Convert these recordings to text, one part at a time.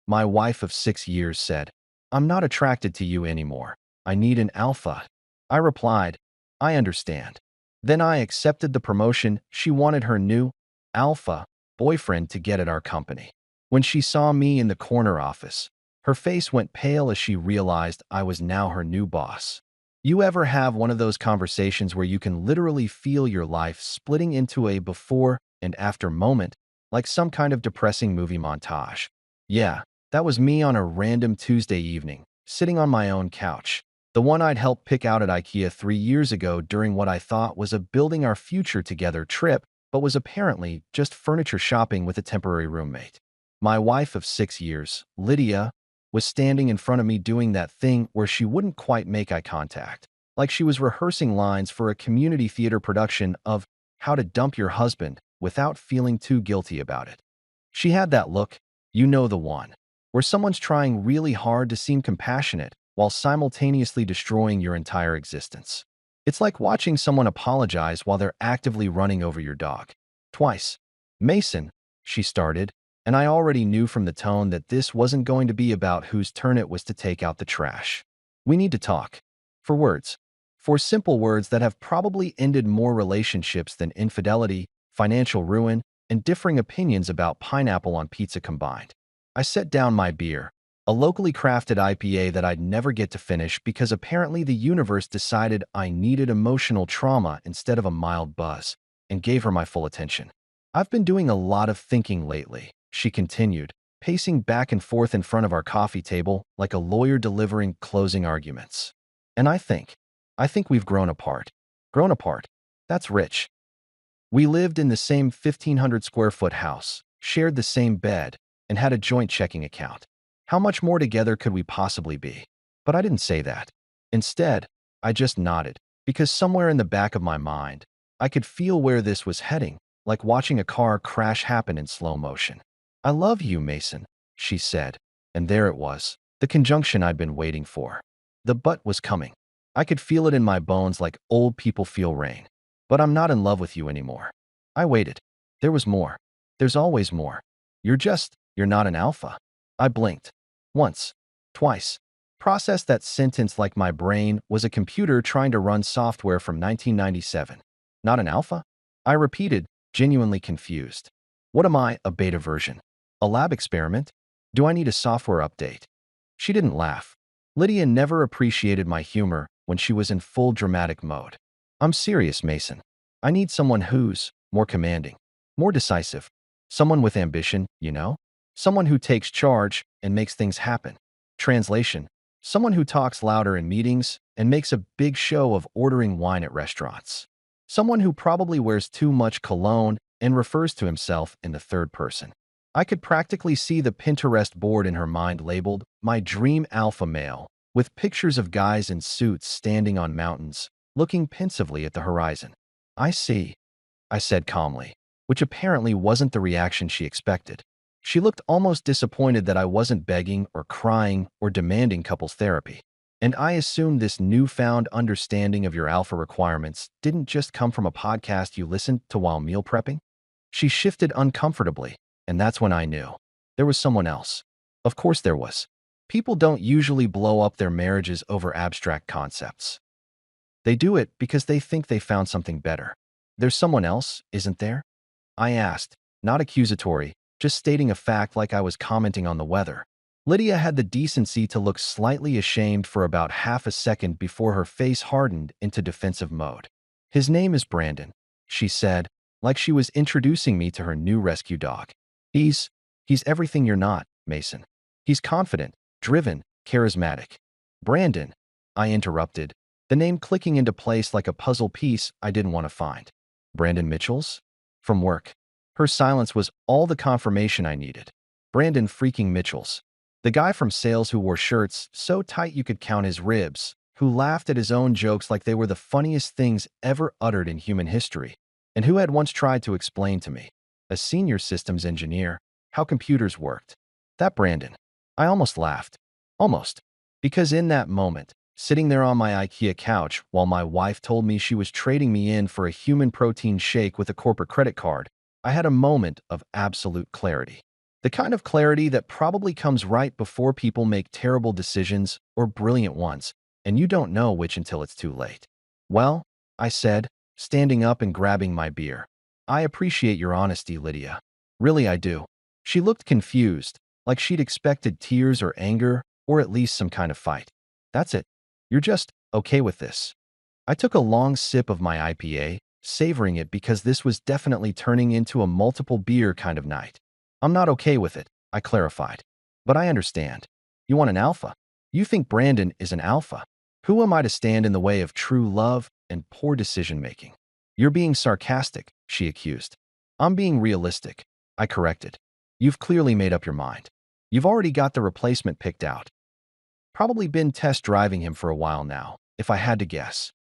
My wife of 6 years said, "I'm not attracted to you anymore. I need an alpha." I replied, "I understand." Then I accepted the promotion she wanted her new alpha boyfriend to get at our company. When she saw me in the corner office, her face went pale as she realized I was now her new boss. You ever have one of those conversations where you can literally feel your life splitting into a before and after moment, like some kind of depressing movie montage? Yeah, that was me on a random Tuesday evening, sitting on my own couch, the one I'd helped pick out at IKEA 3 years ago during what I thought was a building our future together trip, but was apparently just furniture shopping with a temporary roommate. My wife of 6 years, Lydia, was standing in front of me doing that thing where she wouldn't quite make eye contact, like she was rehearsing lines for a community theater production of How to Dump Your Husband without feeling too guilty about it. She had that look, you know the one, where someone's trying really hard to seem compassionate while simultaneously destroying your entire existence. It's like watching someone apologize while they're actively running over your dog. Twice. "Mason," she started, and I already knew from the tone that this wasn't going to be about whose turn it was to take out the trash. "We need to talk." For words. For simple words that have probably ended more relationships than infidelity, financial ruin, and differing opinions about pineapple on pizza combined. I set down my beer, a locally crafted IPA that I'd never get to finish because apparently the universe decided I needed emotional trauma instead of a mild buzz, and gave her my full attention. "I've been doing a lot of thinking lately," she continued, pacing back and forth in front of our coffee table like a lawyer delivering closing arguments. "And I think we've grown apart." Grown apart? That's rich. We lived in the same 1,500 square foot house, shared the same bed, and had a joint checking account. How much more together could we possibly be? But I didn't say that. Instead, I just nodded, because somewhere in the back of my mind, I could feel where this was heading, like watching a car crash happen in slow motion. "I love you, Mason," she said, and there it was, the conjunction I'd been waiting for. The but was coming. I could feel it in my bones like old people feel rain. "But I'm not in love with you anymore." I waited. There was more. There's always more. You're not an alpha." I blinked. Once. Twice. Processed that sentence like my brain was a computer trying to run software from 1997. "Not an alpha?" I repeated, genuinely confused. "What am I, a beta version? A lab experiment? Do I need a software update?" She didn't laugh. Lydia never appreciated my humor when she was in full dramatic mode. "I'm serious, Mason. I need someone who's more commanding, more decisive. Someone with ambition, you know? Someone who takes charge and makes things happen." Translation: someone who talks louder in meetings and makes a big show of ordering wine at restaurants. Someone who probably wears too much cologne and refers to himself in the third person. I could practically see the Pinterest board in her mind labeled "My Dream Alpha Male," with pictures of guys in suits standing on mountains, looking pensively at the horizon. "I see," I said calmly, which apparently wasn't the reaction she expected. She looked almost disappointed that I wasn't begging or crying or demanding couples therapy. "And I assume this newfound understanding of your alpha requirements didn't just come from a podcast you listened to while meal prepping?" She shifted uncomfortably, and that's when I knew. There was someone else. Of course there was. People don't usually blow up their marriages over abstract concepts. They do it because they think they found something better. "There's someone else, isn't there?" I asked, not accusatory, just stating a fact like I was commenting on the weather. Lydia had the decency to look slightly ashamed for about half a second before her face hardened into defensive mode. "His name is Brandon," she said, like she was introducing me to her new rescue dog. He's, he's everything you're not, Mason. He's confident, driven, charismatic." "Brandon," I interrupted, the name clicking into place like a puzzle piece I didn't want to find. "Brandon Mitchells? From work." Her silence was all the confirmation I needed. Brandon freaking Mitchells. The guy from sales who wore shirts so tight you could count his ribs, who laughed at his own jokes like they were the funniest things ever uttered in human history, and who had once tried to explain to me, a senior systems engineer, how computers worked. That Brandon. I almost laughed. Almost. Because in that moment, sitting there on my IKEA couch while my wife told me she was trading me in for a human protein shake with a corporate credit card, I had a moment of absolute clarity. The kind of clarity that probably comes right before people make terrible decisions or brilliant ones, and you don't know which until it's too late. Well, I said, standing up and grabbing my beer. I appreciate your honesty, Lydia. Really, I do. She looked confused, like she'd expected tears or anger, or at least some kind of fight. That's it. You're just okay with this. I took a long sip of my IPA, savoring it because this was definitely turning into a multiple beer kind of night. I'm not okay with it, I clarified. But I understand. You want an alpha. You think Brandon is an alpha. Who am I to stand in the way of true love and poor decision-making? You're being sarcastic, she accused. I'm being realistic, I corrected. You've clearly made up your mind. You've already got the replacement picked out. Probably been test driving him for a while now, if I had to guess.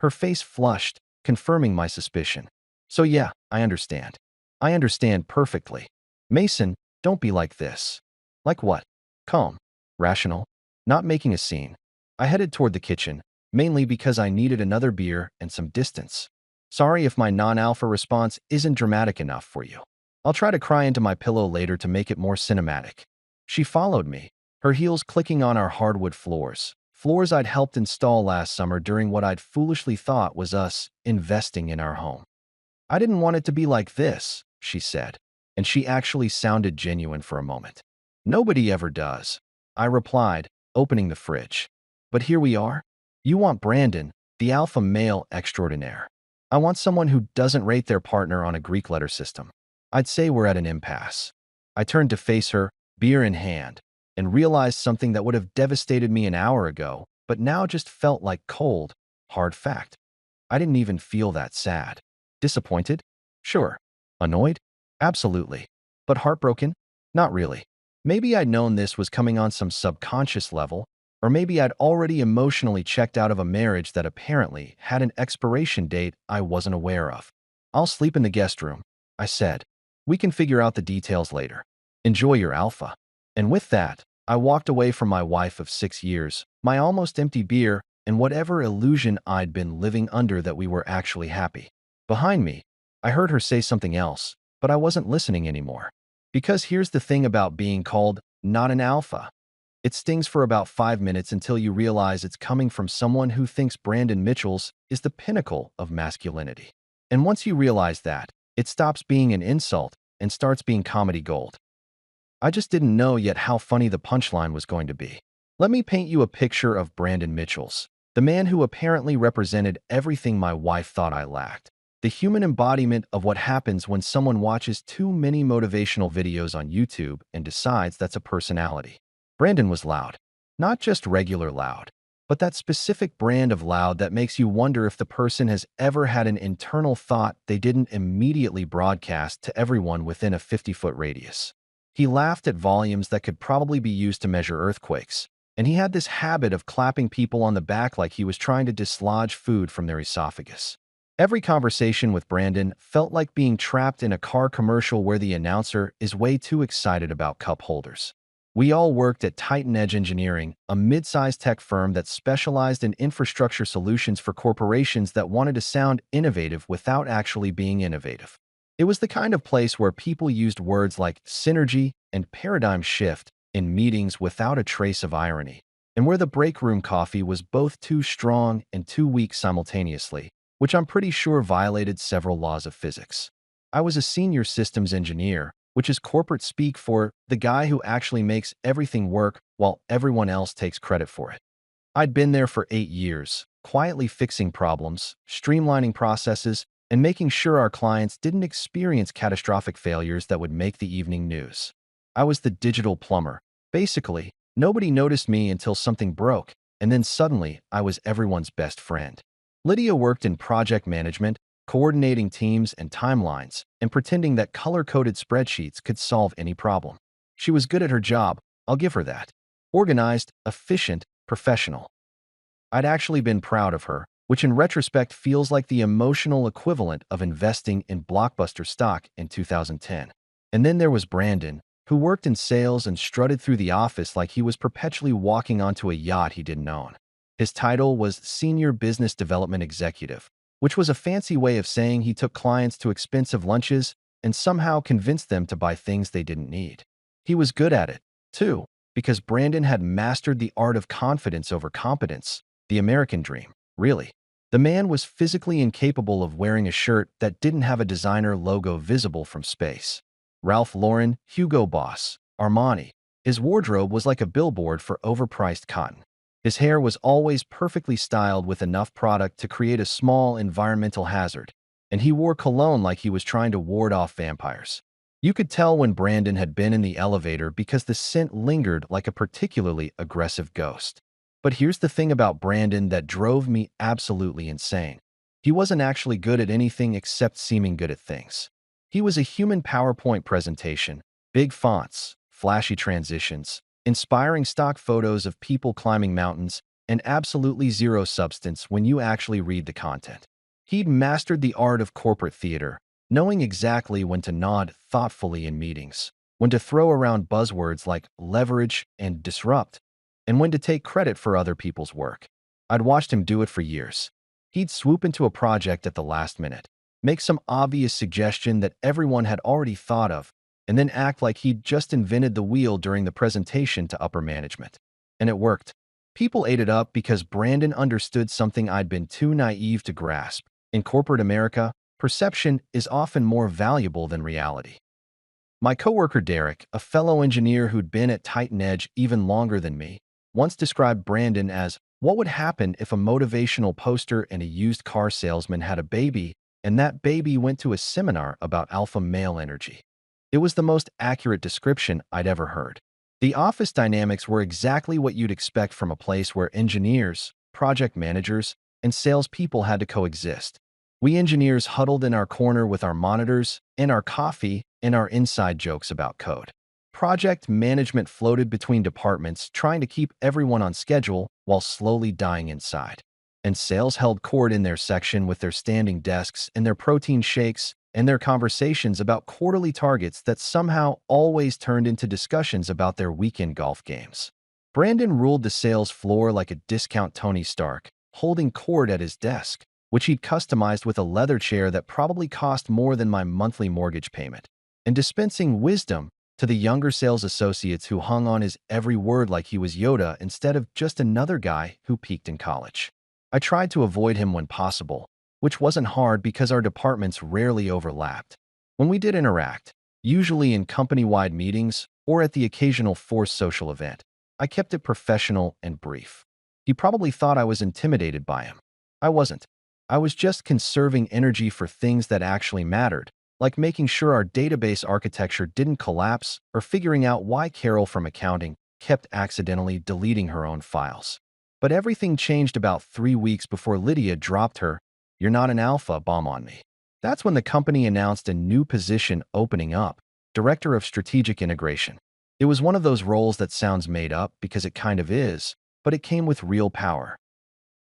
Her face flushed, confirming my suspicion. So yeah, I understand. I understand perfectly. Mason, don't be like this. Like what? Calm. Rational. Not making a scene. I headed toward the kitchen, mainly because I needed another beer and some distance. Sorry if my non-alpha response isn't dramatic enough for you. I'll try to cry into my pillow later to make it more cinematic. She followed me, her heels clicking on our hardwood floors I'd helped install last summer during what I'd foolishly thought was us investing in our home. I didn't want it to be like this, she said, and she actually sounded genuine for a moment. Nobody ever does, I replied, opening the fridge. But here we are. You want Brandon, the alpha male extraordinaire. I want someone who doesn't rate their partner on a Greek letter system. I'd say we're at an impasse. I turned to face her, beer in hand, and realized something that would have devastated me an hour ago, but now just felt like cold, hard fact. I didn't even feel that sad. Disappointed? Sure. Annoyed? Absolutely. But heartbroken? Not really. Maybe I'd known this was coming on some subconscious level, or maybe I'd already emotionally checked out of a marriage that apparently had an expiration date I wasn't aware of. I'll sleep in the guest room, I said. We can figure out the details later. Enjoy your alpha. And with that, I walked away from my wife of 6 years, my almost empty beer, and whatever illusion I'd been living under that we were actually happy. Behind me, I heard her say something else, but I wasn't listening anymore. Because here's the thing about being called not an alpha. It stings for about 5 minutes until you realize it's coming from someone who thinks Brandon Mitchells is the pinnacle of masculinity. And once you realize that, it stops being an insult and starts being comedy gold. I just didn't know yet how funny the punchline was going to be. Let me paint you a picture of Brandon Mitchells, the man who apparently represented everything my wife thought I lacked. The human embodiment of what happens when someone watches too many motivational videos on YouTube and decides that's a personality. Brandon was loud. Not just regular loud, but that specific brand of loud that makes you wonder if the person has ever had an internal thought they didn't immediately broadcast to everyone within a 50-foot radius. He laughed at volumes that could probably be used to measure earthquakes, and he had this habit of clapping people on the back like he was trying to dislodge food from their esophagus. Every conversation with Brandon felt like being trapped in a car commercial where the announcer is way too excited about cup holders. We all worked at Titan Edge Engineering, a mid-sized tech firm that specialized in infrastructure solutions for corporations that wanted to sound innovative without actually being innovative. It was the kind of place where people used words like synergy and paradigm shift in meetings without a trace of irony, and where the break room coffee was both too strong and too weak simultaneously, which I'm pretty sure violated several laws of physics. I was a senior systems engineer, which is corporate speak for the guy who actually makes everything work while everyone else takes credit for it. I'd been there for 8 years, quietly fixing problems, streamlining processes, and making sure our clients didn't experience catastrophic failures that would make the evening news. I was the digital plumber. Basically, nobody noticed me until something broke, and then suddenly I was everyone's best friend. Lydia worked in project management, coordinating teams and timelines, and pretending that color-coded spreadsheets could solve any problem. She was good at her job, I'll give her that. Organized, efficient, professional. I'd actually been proud of her, which in retrospect feels like the emotional equivalent of investing in Blockbuster stock in 2010. And then there was Brandon, who worked in sales and strutted through the office like he was perpetually walking onto a yacht he didn't own. His title was Senior Business Development Executive, which was a fancy way of saying he took clients to expensive lunches and somehow convinced them to buy things they didn't need. He was good at it, too, because Brandon had mastered the art of confidence over competence, the American dream, really. The man was physically incapable of wearing a shirt that didn't have a designer logo visible from space. Ralph Lauren, Hugo Boss, Armani. His wardrobe was like a billboard for overpriced cotton. His hair was always perfectly styled with enough product to create a small environmental hazard, and he wore cologne like he was trying to ward off vampires. You could tell when Brandon had been in the elevator because the scent lingered like a particularly aggressive ghost. But here's the thing about Brandon that drove me absolutely insane. He wasn't actually good at anything except seeming good at things. He was a human PowerPoint presentation, big fonts, flashy transitions, inspiring stock photos of people climbing mountains, and absolutely zero substance when you actually read the content. He'd mastered the art of corporate theater, knowing exactly when to nod thoughtfully in meetings, when to throw around buzzwords like leverage and disrupt, and when to take credit for other people's work. I'd watched him do it for years. He'd swoop into a project at the last minute, make some obvious suggestion that everyone had already thought of, and then act like he'd just invented the wheel during the presentation to upper management. And it worked. People ate it up because Brandon understood something I'd been too naive to grasp. In corporate America, perception is often more valuable than reality. My coworker Derek, a fellow engineer who'd been at Titan Edge even longer than me, once described Brandon as what would happen if a motivational poster and a used car salesman had a baby, and that baby went to a seminar about alpha male energy. It was the most accurate description I'd ever heard. The office dynamics were exactly what you'd expect from a place where engineers, project managers, and salespeople had to coexist. We engineers huddled in our corner with our monitors, and our coffee, and our inside jokes about code. Project management floated between departments, trying to keep everyone on schedule while slowly dying inside. And sales held court in their section with their standing desks and their protein shakes and their conversations about quarterly targets that somehow always turned into discussions about their weekend golf games. Brandon ruled the sales floor like a discount Tony Stark, holding court at his desk, which he'd customized with a leather chair that probably cost more than my monthly mortgage payment, and dispensing wisdom to the younger sales associates who hung on his every word like he was Yoda instead of just another guy who peaked in college. I tried to avoid him when possible, which wasn't hard because our departments rarely overlapped. When we did interact, usually in company-wide meetings or at the occasional forced social event, I kept it professional and brief. He probably thought I was intimidated by him. I wasn't. I was just conserving energy for things that actually mattered, like making sure our database architecture didn't collapse or figuring out why Carol from accounting kept accidentally deleting her own files. But everything changed about 3 weeks before Lydia dropped her "You're not an alpha" bomb on me. That's when the company announced a new position opening up, Director of Strategic Integration. It was one of those roles that sounds made up because it kind of is, but it came with real power.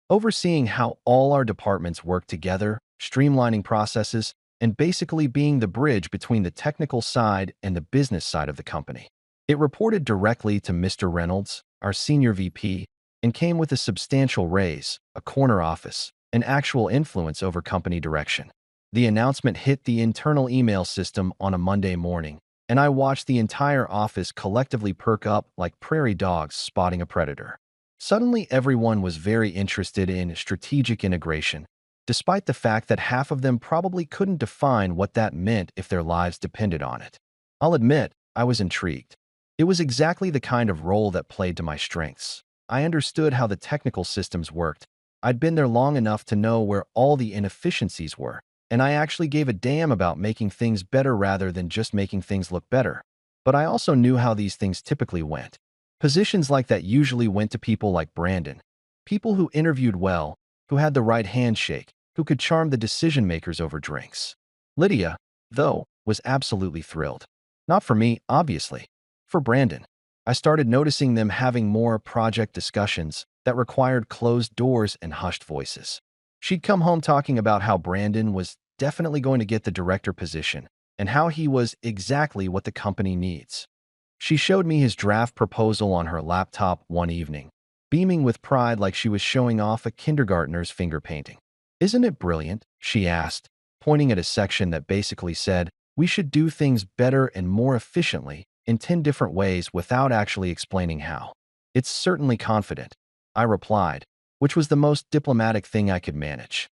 Overseeing how all our departments work together, streamlining processes, and basically being the bridge between the technical side and the business side of the company. It reported directly to Mr. Reynolds, our senior VP, and came with a substantial raise, a corner office, and actual influence over company direction. The announcement hit the internal email system on a Monday morning, and I watched the entire office collectively perk up like prairie dogs spotting a predator. Suddenly, everyone was very interested in strategic integration, despite the fact that half of them probably couldn't define what that meant if their lives depended on it. I'll admit, I was intrigued. It was exactly the kind of role that played to my strengths. I understood how the technical systems worked. I'd been there long enough to know where all the inefficiencies were, and I actually gave a damn about making things better rather than just making things look better. But I also knew how these things typically went. Positions like that usually went to people like Brandon, people who interviewed well, who had the right handshake, who could charm the decision-makers over drinks. Lydia, though, was absolutely thrilled. Not for me, obviously. For Brandon. I started noticing them having more project discussions that required closed doors and hushed voices. She'd come home talking about how Brandon was definitely going to get the director position and how he was exactly what the company needs. She showed me his draft proposal on her laptop one evening, beaming with pride like she was showing off a kindergartner's finger painting. "Isn't it brilliant?" she asked, pointing at a section that basically said, "We should do things better and more efficiently in 10 different ways without actually explaining how. It's certainly confident, I replied, which was the most diplomatic thing I could manage.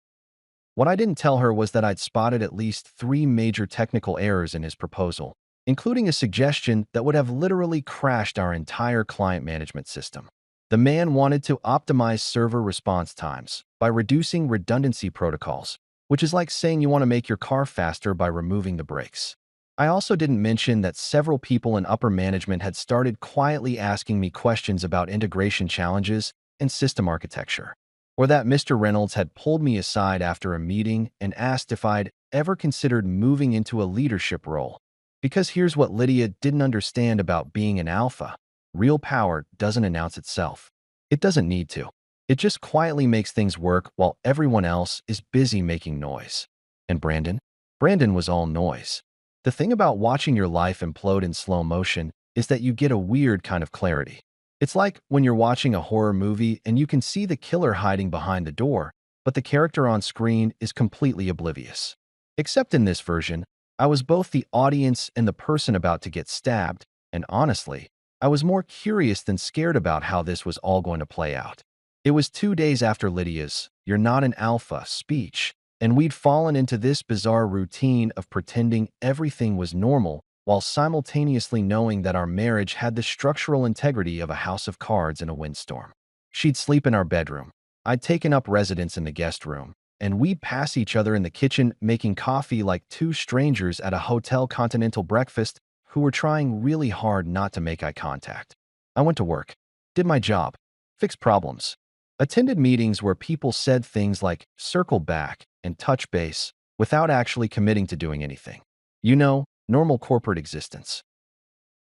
What I didn't tell her was that I'd spotted at least 3 major technical errors in his proposal, including a suggestion that would have literally crashed our entire client management system. The man wanted to optimize server response times by reducing redundancy protocols, which is like saying you want to make your car faster by removing the brakes. I also didn't mention that several people in upper management had started quietly asking me questions about integration challenges and system architecture, or that Mr. Reynolds had pulled me aside after a meeting and asked if I'd ever considered moving into a leadership role. Because here's what Lydia didn't understand about being an alpha. Real power doesn't announce itself. It doesn't need to. It just quietly makes things work while everyone else is busy making noise. And Brandon? Brandon was all noise. The thing about watching your life implode in slow motion is that you get a weird kind of clarity. It's like when you're watching a horror movie and you can see the killer hiding behind the door, but the character on screen is completely oblivious. Except in this version, I was both the audience and the person about to get stabbed, and honestly, I was more curious than scared about how this was all going to play out. It was 2 days after Lydia's "You're not an alpha" speech, and we'd fallen into this bizarre routine of pretending everything was normal while simultaneously knowing that our marriage had the structural integrity of a house of cards in a windstorm. She'd sleep in our bedroom. I'd taken up residence in the guest room, and we'd pass each other in the kitchen making coffee like two strangers at a hotel continental breakfast who were trying really hard not to make eye contact. I went to work, did my job, fixed problems, attended meetings where people said things like circle back and touch base without actually committing to doing anything. You know, normal corporate existence.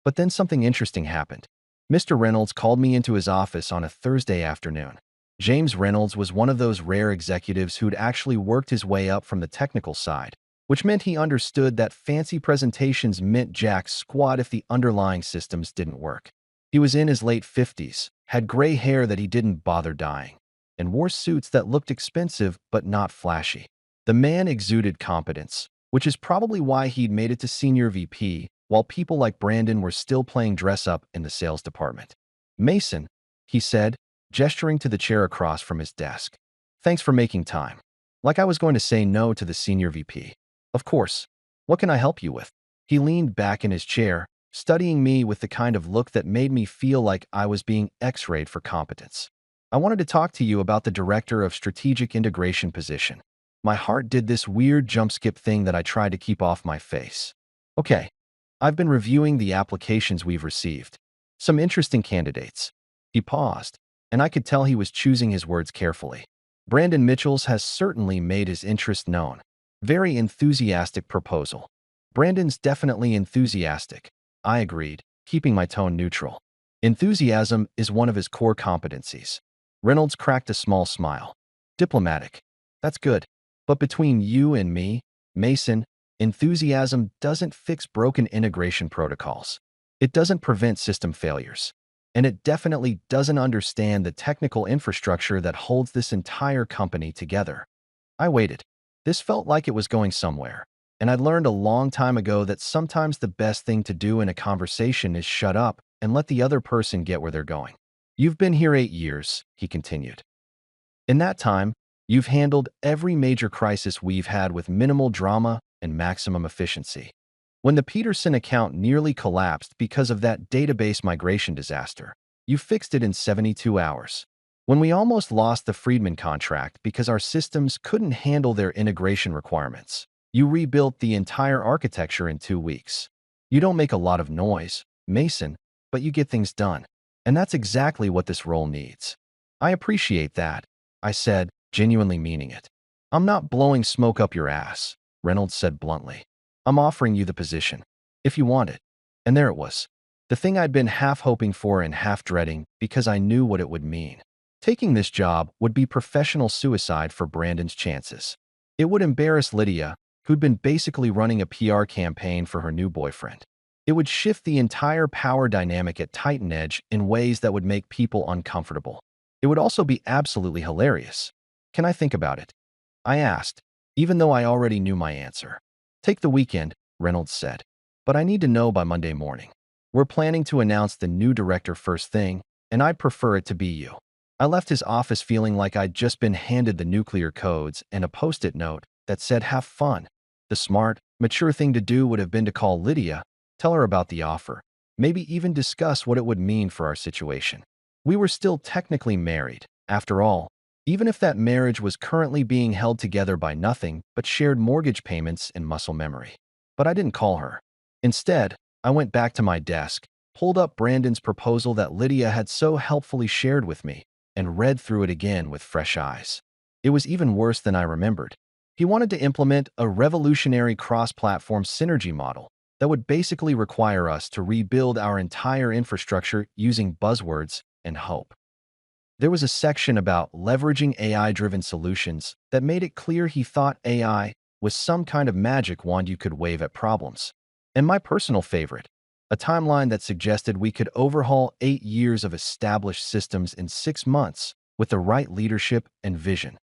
But then something interesting happened. Mr. Reynolds called me into his office on a Thursday afternoon. James Reynolds was one of those rare executives who'd actually worked his way up from the technical side, which meant he understood that fancy presentations meant jack squat if the underlying systems didn't work. He was in his late 50s, had gray hair that he didn't bother dyeing, and wore suits that looked expensive but not flashy. The man exuded competence, which is probably why he'd made it to senior VP, while people like Brandon were still playing dress-up in the sales department. "Mason," he said, gesturing to the chair across from his desk. "Thanks for making time." Like I was going to say no to the senior VP. "Of course. What can I help you with?" He leaned back in his chair, studying me with the kind of look that made me feel like I was being X-rayed for competence. "I wanted to talk to you about the Director of Strategic Integration position." My heart did this weird jump-skip thing that I tried to keep off my face. "Okay, I've been reviewing the applications we've received. Some interesting candidates." He paused, and I could tell he was choosing his words carefully. "Brandon Mitchells has certainly made his interest known. Very enthusiastic proposal." "Brandon's definitely enthusiastic," I agreed, keeping my tone neutral. "Enthusiasm is one of his core competencies." Reynolds cracked a small smile. "Diplomatic. That's good. But between you and me, Mason, enthusiasm doesn't fix broken integration protocols. It doesn't prevent system failures. And it definitely doesn't understand the technical infrastructure that holds this entire company together." I waited. This felt like it was going somewhere, and I'd learned a long time ago that sometimes the best thing to do in a conversation is shut up and let the other person get where they're going. "You've been here 8 years," he continued. "In that time, you've handled every major crisis we've had with minimal drama and maximum efficiency. When the Peterson account nearly collapsed because of that database migration disaster, you fixed it in 72 hours. When we almost lost the Friedman contract because our systems couldn't handle their integration requirements, you rebuilt the entire architecture in 2 weeks. You don't make a lot of noise, Mason, but you get things done. And that's exactly what this role needs." "I appreciate that," I said, genuinely meaning it. "I'm not blowing smoke up your ass," Reynolds said bluntly. "I'm offering you the position, if you want it." And there it was. The thing I'd been half hoping for and half dreading because I knew what it would mean. Taking this job would be professional suicide for Brandon's chances. It would embarrass Lydia, who'd been basically running a PR campaign for her new boyfriend. It would shift the entire power dynamic at Titan Edge in ways that would make people uncomfortable. It would also be absolutely hilarious. "Can I think about it?" I asked, even though I already knew my answer. "Take the weekend," Reynolds said. "But I need to know by Monday morning." We're planning to announce the new director first thing, and I'd prefer it to be you." I left his office feeling like I'd just been handed the nuclear codes and a post-it note that said, "Have fun." The smart, mature thing to do would have been to call Lydia, tell her about the offer, maybe even discuss what it would mean for our situation. We were still technically married, after all, even if that marriage was currently being held together by nothing but shared mortgage payments and muscle memory. But I didn't call her. Instead, I went back to my desk, pulled up Brandon's proposal that Lydia had so helpfully shared with me, and read through it again with fresh eyes. It was even worse than I remembered. He wanted to implement a revolutionary cross-platform synergy model that would basically require us to rebuild our entire infrastructure using buzzwords and hope. There was a section about leveraging AI-driven solutions that made it clear he thought AI was some kind of magic wand you could wave at problems. And my personal favorite, a timeline that suggested we could overhaul 8 years of established systems in 6 months with the right leadership and vision.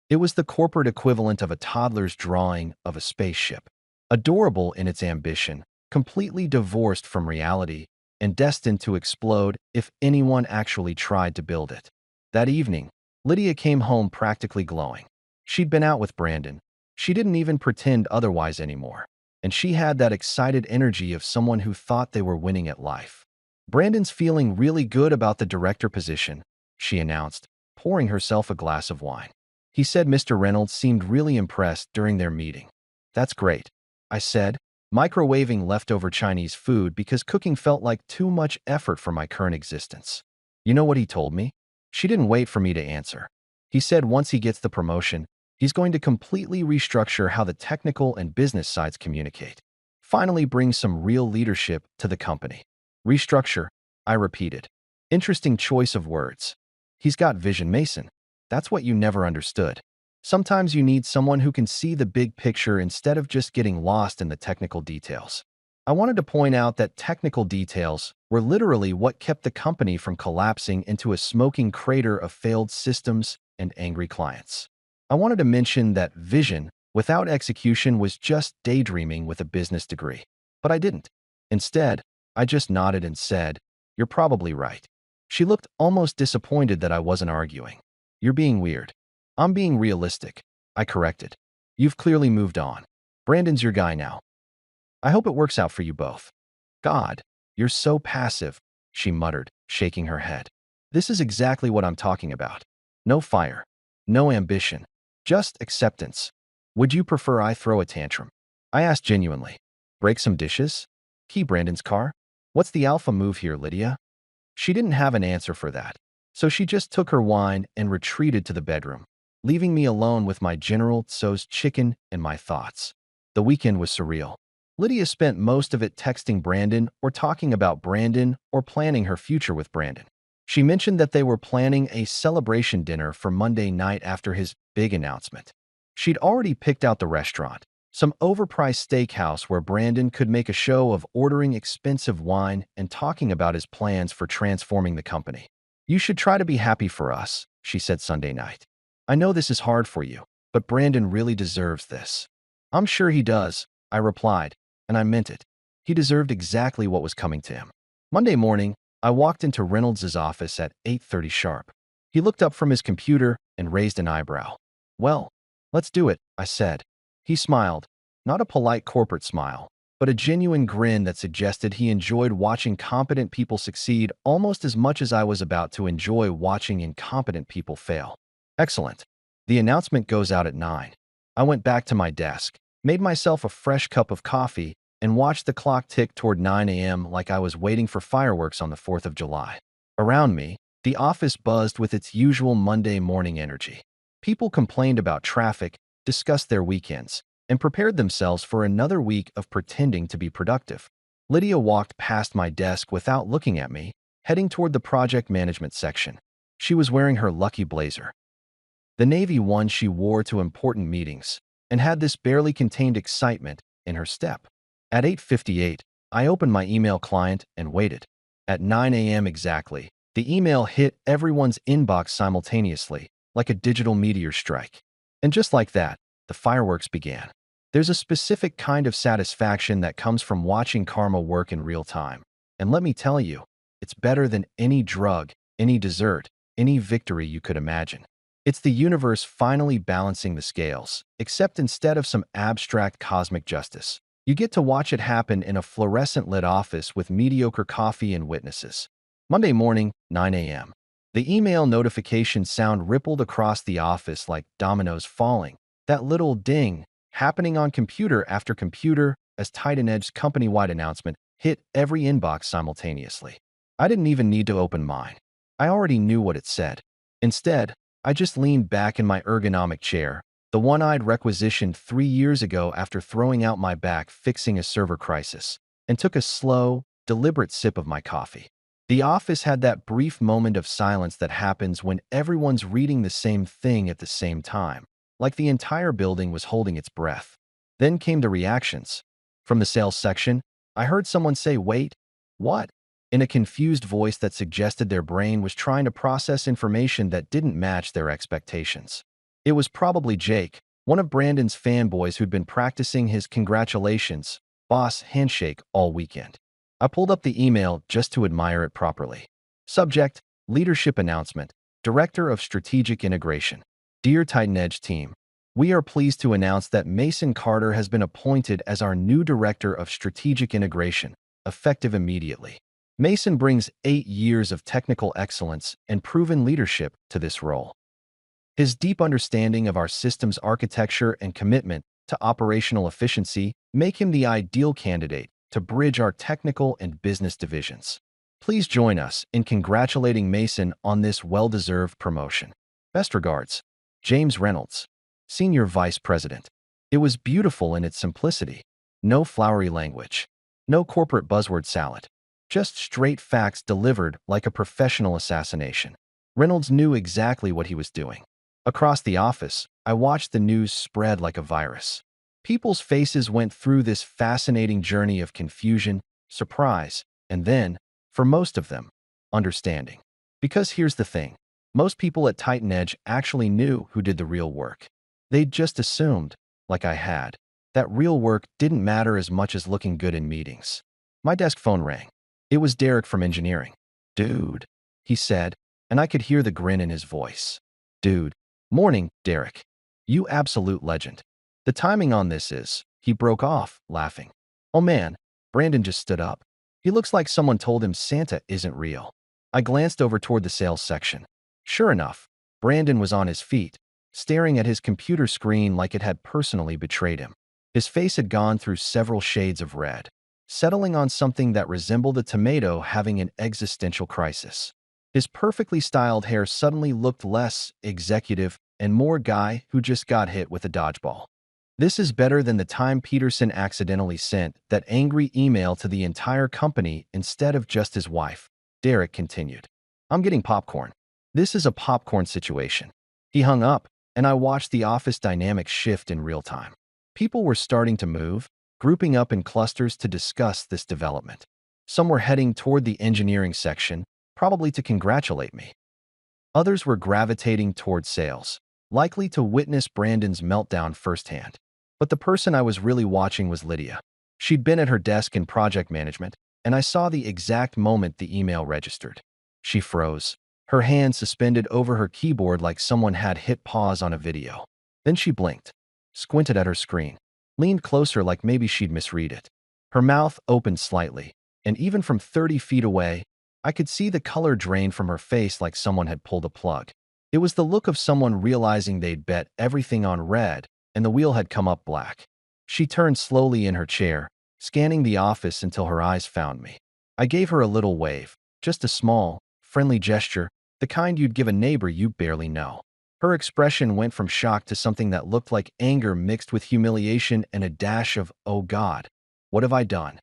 It was the corporate equivalent of a toddler's drawing of a spaceship, adorable in its ambition, completely divorced from reality, and destined to explode if anyone actually tried to build it. That evening, Lydia came home practically glowing. She'd been out with Brandon. She didn't even pretend otherwise anymore. And she had that excited energy of someone who thought they were winning at life. "Brandon's feeling really good about the director position," she announced, pouring herself a glass of wine. "He said Mr. Reynolds seemed really impressed during their meeting." "That's great," I said, microwaving leftover Chinese food because cooking felt like too much effort for my current existence. "You know what he told me?" She didn't wait for me to answer. "He said once he gets the promotion, he's going to completely restructure how the technical and business sides communicate. Finally bring some real leadership to the company." "Restructure," I repeated. Interesting choice of words. He's got vision, Mason. That's what you never understood. Sometimes you need someone who can see the big picture instead of just getting lost in the technical details. I wanted to point out that technical details were literally what kept the company from collapsing into a smoking crater of failed systems and angry clients. I wanted to mention that vision without execution was just daydreaming with a business degree. But I didn't. Instead, I just nodded and said, "You're probably right." She looked almost disappointed that I wasn't arguing. "You're being weird." "I'm being realistic," I corrected. "You've clearly moved on. Brandon's your guy now. I hope it works out for you both." "God, you're so passive," she muttered, shaking her head. "This is exactly what I'm talking about. No fire, no ambition, just acceptance. Would you prefer I throw a tantrum?" I asked genuinely. "Break some dishes? Key Brandon's car? What's the alpha move here, Lydia?" She didn't have an answer for that, so she just took her wine and retreated to the bedroom, leaving me alone with my General Tso's chicken and my thoughts. The weekend was surreal. Lydia spent most of it texting Brandon or talking about Brandon or planning her future with Brandon. She mentioned that they were planning a celebration dinner for Monday night after his big announcement. She'd already picked out the restaurant, some overpriced steakhouse where Brandon could make a show of ordering expensive wine and talking about his plans for transforming the company. "You should try to be happy for us," she said Sunday night. "I know this is hard for you, but Brandon really deserves this." "I'm sure he does," I replied, and I meant it. He deserved exactly what was coming to him. Monday morning, I walked into Reynolds' office at 8:30 sharp. He looked up from his computer and raised an eyebrow. "Well, let's do it," I said. He smiled, not a polite corporate smile, but a genuine grin that suggested he enjoyed watching competent people succeed almost as much as I was about to enjoy watching incompetent people fail. "Excellent. The announcement goes out at 9. I went back to my desk, made myself a fresh cup of coffee, and watched the clock tick toward 9 a.m. like I was waiting for fireworks on the 4th of July. Around me, the office buzzed with its usual Monday morning energy. People complained about traffic, discussed their weekends, and prepared themselves for another week of pretending to be productive. Lydia walked past my desk without looking at me, heading toward the project management section. She was wearing her lucky blazer, the navy one she wore to important meetings, and had this barely contained excitement in her step. At 8:58, I opened my email client and waited. At 9 a.m. exactly, the email hit everyone's inbox simultaneously, like a digital meteor strike. And just like that, the fireworks began. There's a specific kind of satisfaction that comes from watching karma work in real time, And let me tell you, it's better than any drug, any dessert, any victory you could imagine. It's the universe finally balancing the scales, except instead of some abstract cosmic justice, you get to watch it happen in a fluorescent-lit office with mediocre coffee and witnesses. Monday morning, 9 a.m. The email notification sound rippled across the office like dominoes falling. That little ding, happening on computer after computer as Titan Edge's company-wide announcement hit every inbox simultaneously. I didn't even need to open mine. I already knew what it said. Instead, I just leaned back in my ergonomic chair, the one I'd requisitioned 3 years ago after throwing out my back fixing a server crisis, and took a slow, deliberate sip of my coffee. The office had that brief moment of silence that happens when everyone's reading the same thing at the same time, like the entire building was holding its breath. Then came the reactions. From the sales section, I heard someone say, "Wait, what?" in a confused voice that suggested their brain was trying to process information that didn't match their expectations. It was probably Jake, one of Brandon's fanboys who'd been practicing his congratulations, boss handshake all weekend. I pulled up the email just to admire it properly. Subject, Leadership Announcement, Director of Strategic Integration. Dear Titan Edge team, we are pleased to announce that Mason Carter has been appointed as our new Director of Strategic Integration, effective immediately. Mason brings 8 years of technical excellence and proven leadership to this role. His deep understanding of our system's architecture and commitment to operational efficiency make him the ideal candidate to bridge our technical and business divisions. Please join us in congratulating Mason on this well-deserved promotion. Best regards, James Reynolds, Senior Vice President. It was beautiful in its simplicity. No flowery language. No corporate buzzword salad. Just straight facts delivered like a professional assassination. Reynolds knew exactly what he was doing. Across the office, I watched the news spread like a virus. People's faces went through this fascinating journey of confusion, surprise, and then, for most of them, understanding. Because here's the thing. Most people at Titan Edge actually knew who did the real work. They'd just assumed, like I had, that real work didn't matter as much as looking good in meetings. My desk phone rang. It was Derek from engineering. "Dude," he said, and I could hear the grin in his voice. "Dude. Morning, Derek. You absolute legend." The timing on this is, he broke off, laughing. "Oh man," Brandon just stood up. "He looks like someone told him Santa isn't real." I glanced over toward the sales section. Sure enough, Brandon was on his feet, staring at his computer screen like it had personally betrayed him. His face had gone through several shades of red, settling on something that resembled a tomato having an existential crisis. His perfectly styled hair suddenly looked less executive and more guy who just got hit with a dodgeball. "This is better than the time Peterson accidentally sent that angry email to the entire company instead of just his wife," Derek continued. "I'm getting popcorn. This is a popcorn situation." He hung up, and I watched the office dynamics shift in real time. People were starting to move, grouping up in clusters to discuss this development. Some were heading toward the engineering section, probably to congratulate me. Others were gravitating toward sales, likely to witness Brandon's meltdown firsthand. But the person I was really watching was Lydia. She'd been at her desk in project management, and I saw the exact moment the email registered. She froze, her hand suspended over her keyboard like someone had hit pause on a video. Then she blinked, squinted at her screen, leaned closer like maybe she'd misread it. Her mouth opened slightly, and even from 30 feet away, I could see the color drain from her face like someone had pulled a plug. It was the look of someone realizing they'd bet everything on red, and the wheel had come up black. She turned slowly in her chair, scanning the office until her eyes found me. I gave her a little wave, just a small, friendly gesture, the kind you'd give a neighbor you barely know. Her expression went from shock to something that looked like anger mixed with humiliation and a dash of, "Oh God, what have I done?"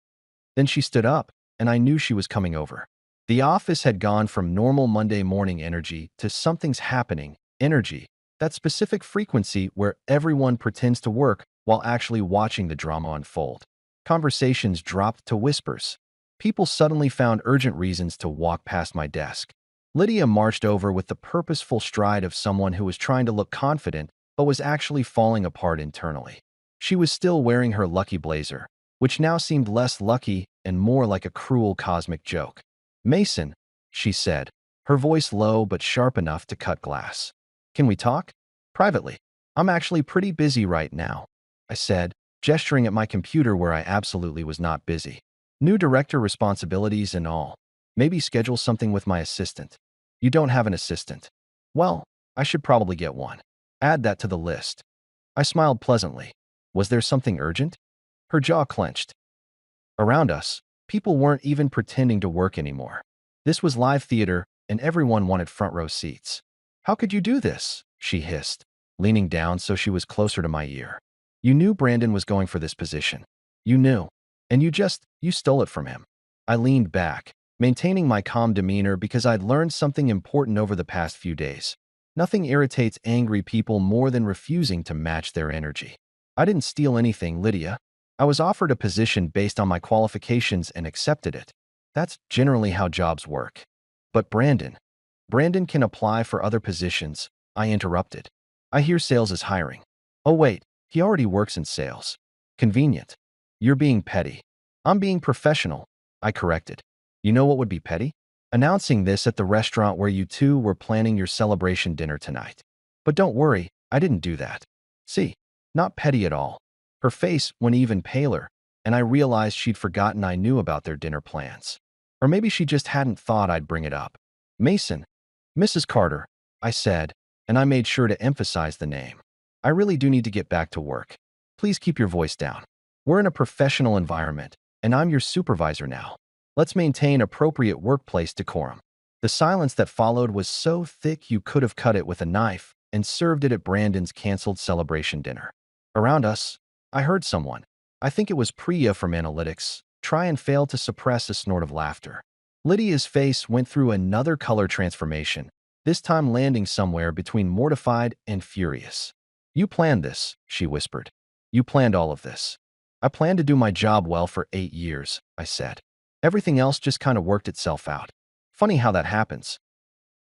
Then she stood up, and I knew she was coming over. The office had gone from normal Monday morning energy to something's happening energy, that specific frequency where everyone pretends to work while actually watching the drama unfold. Conversations dropped to whispers. People suddenly found urgent reasons to walk past my desk. Lydia marched over with the purposeful stride of someone who was trying to look confident but was actually falling apart internally. She was still wearing her lucky blazer, which now seemed less lucky and more like a cruel cosmic joke. Mason, she said, her voice low but sharp enough to cut glass. Can we talk? Privately. I'm actually pretty busy right now, I said, gesturing at my computer where I absolutely was not busy. New director responsibilities and all. Maybe schedule something with my assistant. You don't have an assistant. Well, I should probably get one. Add that to the list. I smiled pleasantly. Was there something urgent? Her jaw clenched. Around us, people weren't even pretending to work anymore. This was live theater, and everyone wanted front row seats. How could you do this? She hissed, leaning down so she was closer to my ear. You knew Brandon was going for this position. You knew. And you stole it from him. I leaned back, maintaining my calm demeanor because I'd learned something important over the past few days. Nothing irritates angry people more than refusing to match their energy. I didn't steal anything, Lydia. I was offered a position based on my qualifications and accepted it. That's generally how jobs work. But Brandon can apply for other positions, I interrupted. I hear sales is hiring. Oh wait, he already works in sales. Convenient. You're being petty. I'm being professional, I corrected. You know what would be petty? Announcing this at the restaurant where you two were planning your celebration dinner tonight. But don't worry, I didn't do that. See, not petty at all. Her face went even paler, and I realized she'd forgotten I knew about their dinner plans. Or maybe she just hadn't thought I'd bring it up. Mason, Mrs. Carter, I said, and I made sure to emphasize the name. I really do need to get back to work. Please keep your voice down. We're in a professional environment, and I'm your supervisor now. Let's maintain appropriate workplace decorum. The silence that followed was so thick you could have cut it with a knife and served it at Brandon's canceled celebration dinner. Around us, I heard someone, I think it was Priya from Analytics, try and fail to suppress a snort of laughter. Lydia's face went through another color transformation, this time landing somewhere between mortified and furious. You planned this, she whispered. You planned all of this. I planned to do my job well for 8 years, I said. Everything else just kind of worked itself out. Funny how that happens.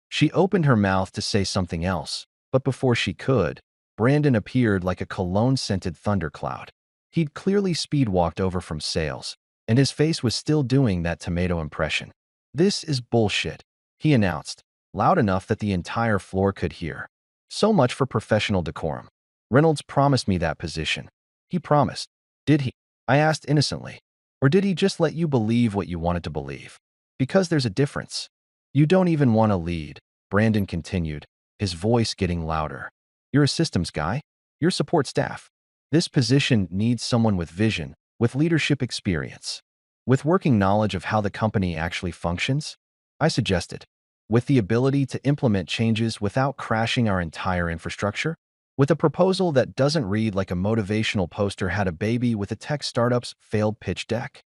She opened her mouth to say something else, but before she could, Brandon appeared like a cologne-scented thundercloud. He'd clearly speed-walked over from sales, and his face was still doing that tomato impression. This is bullshit, he announced, loud enough that the entire floor could hear. So much for professional decorum. Reynolds promised me that position. He promised. Did he? I asked innocently. Or did he just let you believe what you wanted to believe? Because there's a difference. You don't even want to lead, Brandon continued, his voice getting louder. You're a systems guy. You're support staff. This position needs someone with vision, with leadership experience, with working knowledge of how the company actually functions, I suggested, with the ability to implement changes without crashing our entire infrastructure, with a proposal that doesn't read like a motivational poster had a baby with a tech startup's failed pitch deck.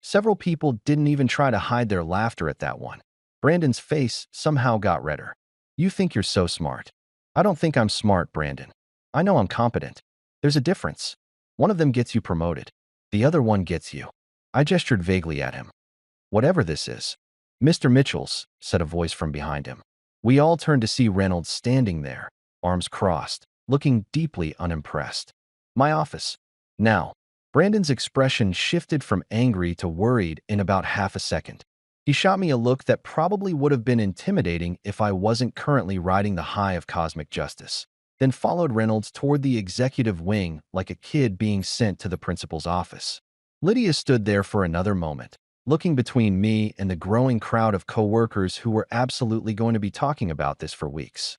Several people didn't even try to hide their laughter at that one. Brandon's face somehow got redder. You think you're so smart. I don't think I'm smart, Brandon. I know I'm competent. There's a difference. One of them gets you promoted. The other one gets you. I gestured vaguely at him. Whatever this is. Mr. Mitchells, said a voice from behind him. We all turned to see Reynolds standing there, arms crossed, looking deeply unimpressed. My office. Now. Brandon's expression shifted from angry to worried in about half a second. He shot me a look that probably would have been intimidating if I wasn't currently riding the high of cosmic justice, then followed Reynolds toward the executive wing like a kid being sent to the principal's office. Lydia stood there for another moment, looking between me and the growing crowd of coworkers who were absolutely going to be talking about this for weeks.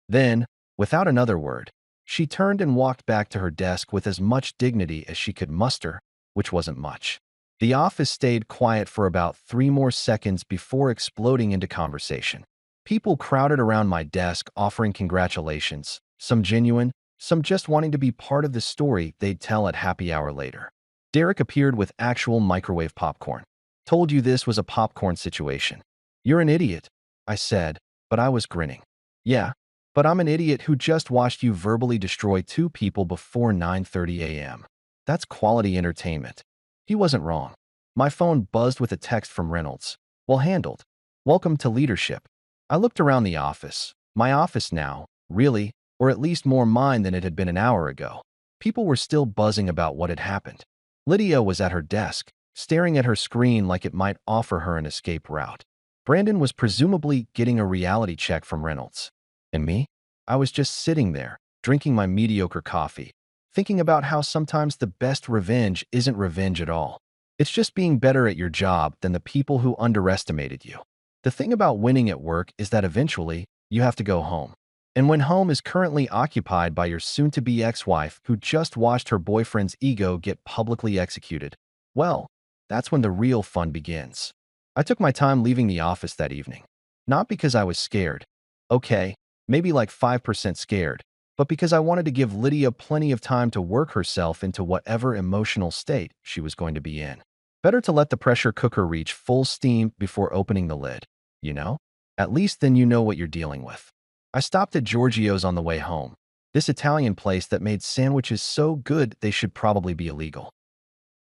Then, without another word, she turned and walked back to her desk with as much dignity as she could muster, which wasn't much. The office stayed quiet for about 3 more seconds before exploding into conversation. People crowded around my desk offering congratulations, some genuine, some just wanting to be part of the story they'd tell at happy hour later. Derek appeared with actual microwave popcorn. Told you this was a popcorn situation. You're an idiot, I said, but I was grinning. Yeah, but I'm an idiot who just watched you verbally destroy 2 people before 9:30 a.m. That's quality entertainment. He wasn't wrong. My phone buzzed with a text from Reynolds. Well handled. Welcome to leadership. I looked around the office. My office now, really, or at least more mine than it had been an hour ago. People were still buzzing about what had happened. Lydia was at her desk, staring at her screen like it might offer her an escape route. Brandon was presumably getting a reality check from Reynolds. And me? I was just sitting there, drinking my mediocre coffee, thinking about how sometimes the best revenge isn't revenge at all. It's just being better at your job than the people who underestimated you. The thing about winning at work is that eventually, you have to go home. And when home is currently occupied by your soon-to-be ex-wife who just watched her boyfriend's ego get publicly executed, well, that's when the real fun begins. I took my time leaving the office that evening. Not because I was scared. Okay, maybe like 5% scared, but because I wanted to give Lydia plenty of time to work herself into whatever emotional state she was going to be in. Better to let the pressure cooker reach full steam before opening the lid, you know? At least then you know what you're dealing with. I stopped at Giorgio's on the way home, this Italian place that made sandwiches so good they should probably be illegal.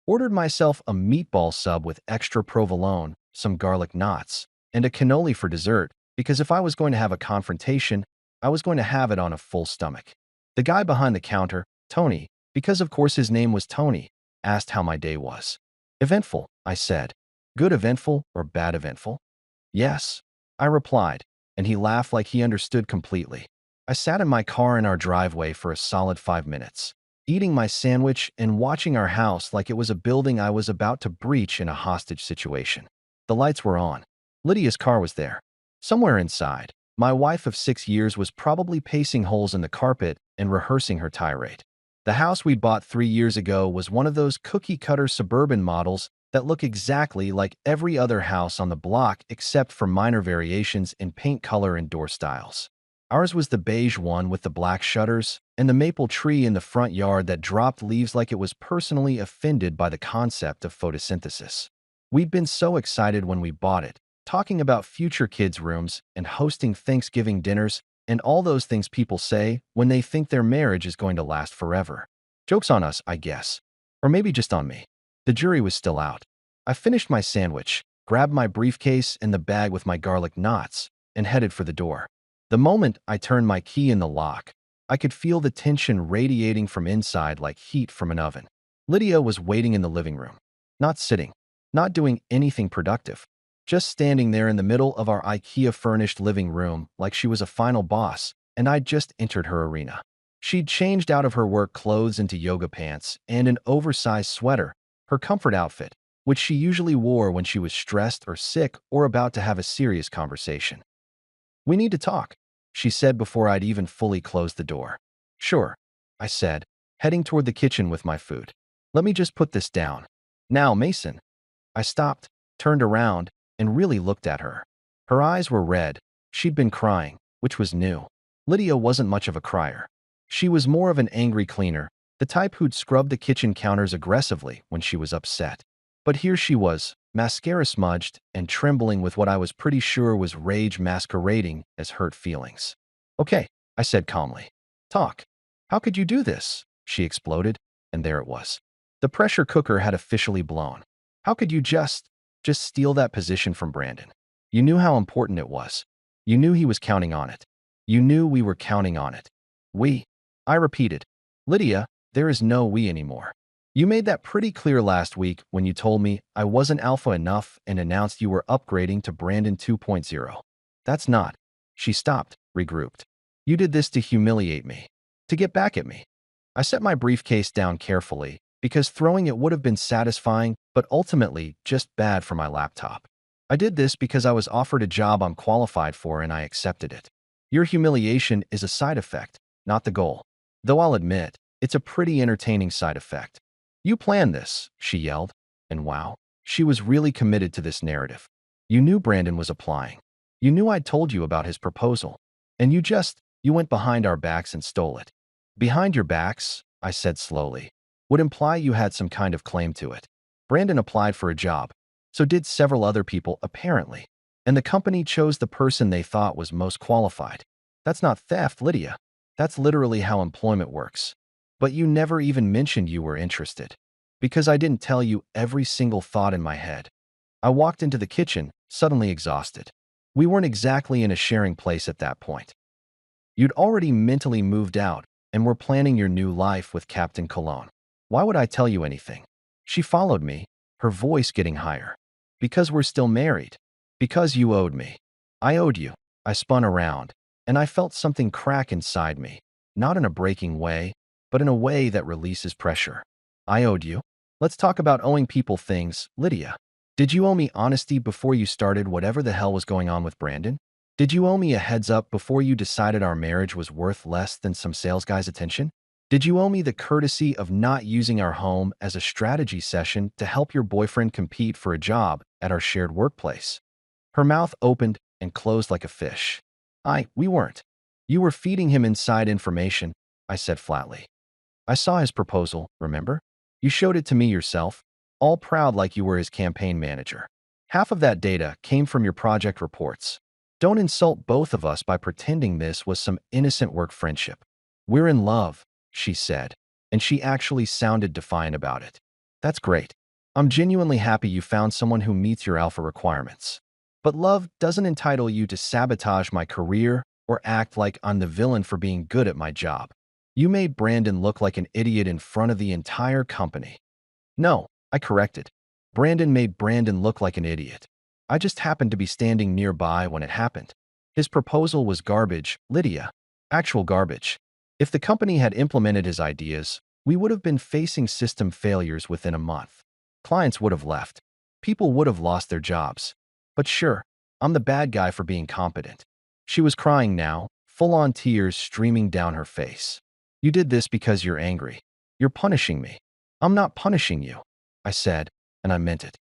Ordered myself a meatball sub with extra provolone, some garlic knots, and a cannoli for dessert, because if I was going to have a confrontation, I was going to have it on a full stomach. The guy behind the counter, Tony, because of course his name was Tony, asked how my day was. Eventful, I said. Good eventful or bad eventful? Yes, I replied, and he laughed like he understood completely. I sat in my car in our driveway for a solid 5 minutes, eating my sandwich and watching our house like it was a building I was about to breach in a hostage situation. The lights were on. Lydia's car was there. Somewhere inside, my wife of 6 years was probably pacing holes in the carpet and rehearsing her tirade. The house we'd bought 3 years ago was one of those cookie-cutter suburban models that look exactly like every other house on the block except for minor variations in paint color and door styles. Ours was the beige one with the black shutters and the maple tree in the front yard that dropped leaves like it was personally offended by the concept of photosynthesis. We'd been so excited when we bought it, talking about future kids' rooms and hosting Thanksgiving dinners and all those things people say when they think their marriage is going to last forever. Joke's on us, I guess. Or maybe just on me. The jury was still out. I finished my sandwich, grabbed my briefcase and the bag with my garlic knots, and headed for the door. The moment I turned my key in the lock, I could feel the tension radiating from inside like heat from an oven. Lydia was waiting in the living room. Not sitting, not doing anything productive. Just standing there in the middle of our IKEA-furnished living room like she was a final boss, and I'd just entered her arena. She'd changed out of her work clothes into yoga pants and an oversized sweater, her comfort outfit, which she usually wore when she was stressed or sick or about to have a serious conversation. "We need to talk," she said before I'd even fully closed the door. "Sure," I said, heading toward the kitchen with my food. "Let me just put this down. Now, Mason." I stopped, turned around, and really looked at her. Her eyes were red. She'd been crying, which was new. Lydia wasn't much of a crier. She was more of an angry cleaner, the type who'd scrub the kitchen counters aggressively when she was upset. But here she was, mascara smudged and trembling with what I was pretty sure was rage masquerading as hurt feelings. "Okay," I said calmly. "Talk. How could you do this?" she exploded, and there it was. The pressure cooker had officially blown. "How could you just steal that position from Brandon? You knew how important it was. You knew he was counting on it. You knew we were counting on it. We," I repeated. "Lydia, there is no we anymore. You made that pretty clear last week when you told me I wasn't alpha enough and announced you were upgrading to Brandon 2.0. That's not." She stopped, regrouped. "You did this to humiliate me, to get back at me." I set my briefcase down carefully, because throwing it would have been satisfying, but ultimately just bad for my laptop. "I did this because I was offered a job I'm qualified for and I accepted it. Your humiliation is a side effect, not the goal. Though I'll admit, it's a pretty entertaining side effect." "You planned this," she yelled, and wow, she was really committed to this narrative. "You knew Brandon was applying. You knew I'd told you about his proposal. And you went behind our backs and stole it." "Behind your backs," I said slowly, "would imply you had some kind of claim to it. Brandon applied for a job. So did several other people, apparently. And the company chose the person they thought was most qualified. That's not theft, Lydia. That's literally how employment works. But you never even mentioned you were interested. Because I didn't tell you every single thought in my head." I walked into the kitchen, suddenly exhausted. We weren't exactly in a sharing place at that point. You'd already mentally moved out and were planning your new life with Captain Cologne. Why would I tell you anything? She followed me, her voice getting higher. Because we're still married. Because you owed me. I owed you. I spun around, and I felt something crack inside me, not in a breaking way, but in a way that releases pressure. I owed you. Let's talk about owing people things, Lydia. Did you owe me honesty before you started whatever the hell was going on with Brandon? Did you owe me a heads up before you decided our marriage was worth less than some sales guy's attention? Did you owe me the courtesy of not using our home as a strategy session to help your boyfriend compete for a job at our shared workplace? Her mouth opened and closed like a fish. We weren't. You were feeding him inside information, I said flatly. I saw his proposal, remember? You showed it to me yourself, all proud like you were his campaign manager. Half of that data came from your project reports. Don't insult both of us by pretending this was some innocent work friendship. We're in love, she said, and she actually sounded defiant about it. That's great. I'm genuinely happy you found someone who meets your alpha requirements. But love doesn't entitle you to sabotage my career or act like I'm the villain for being good at my job. You made Brandon look like an idiot in front of the entire company. No, I corrected. Brandon made Brandon look like an idiot. I just happened to be standing nearby when it happened. His proposal was garbage, Lydia. Actual garbage. If the company had implemented his ideas, we would have been facing system failures within a month. Clients would have left. People would have lost their jobs. But sure, I'm the bad guy for being competent. She was crying now, full-on tears streaming down her face. You did this because you're angry. You're punishing me. I'm not punishing you, I said, and I meant it.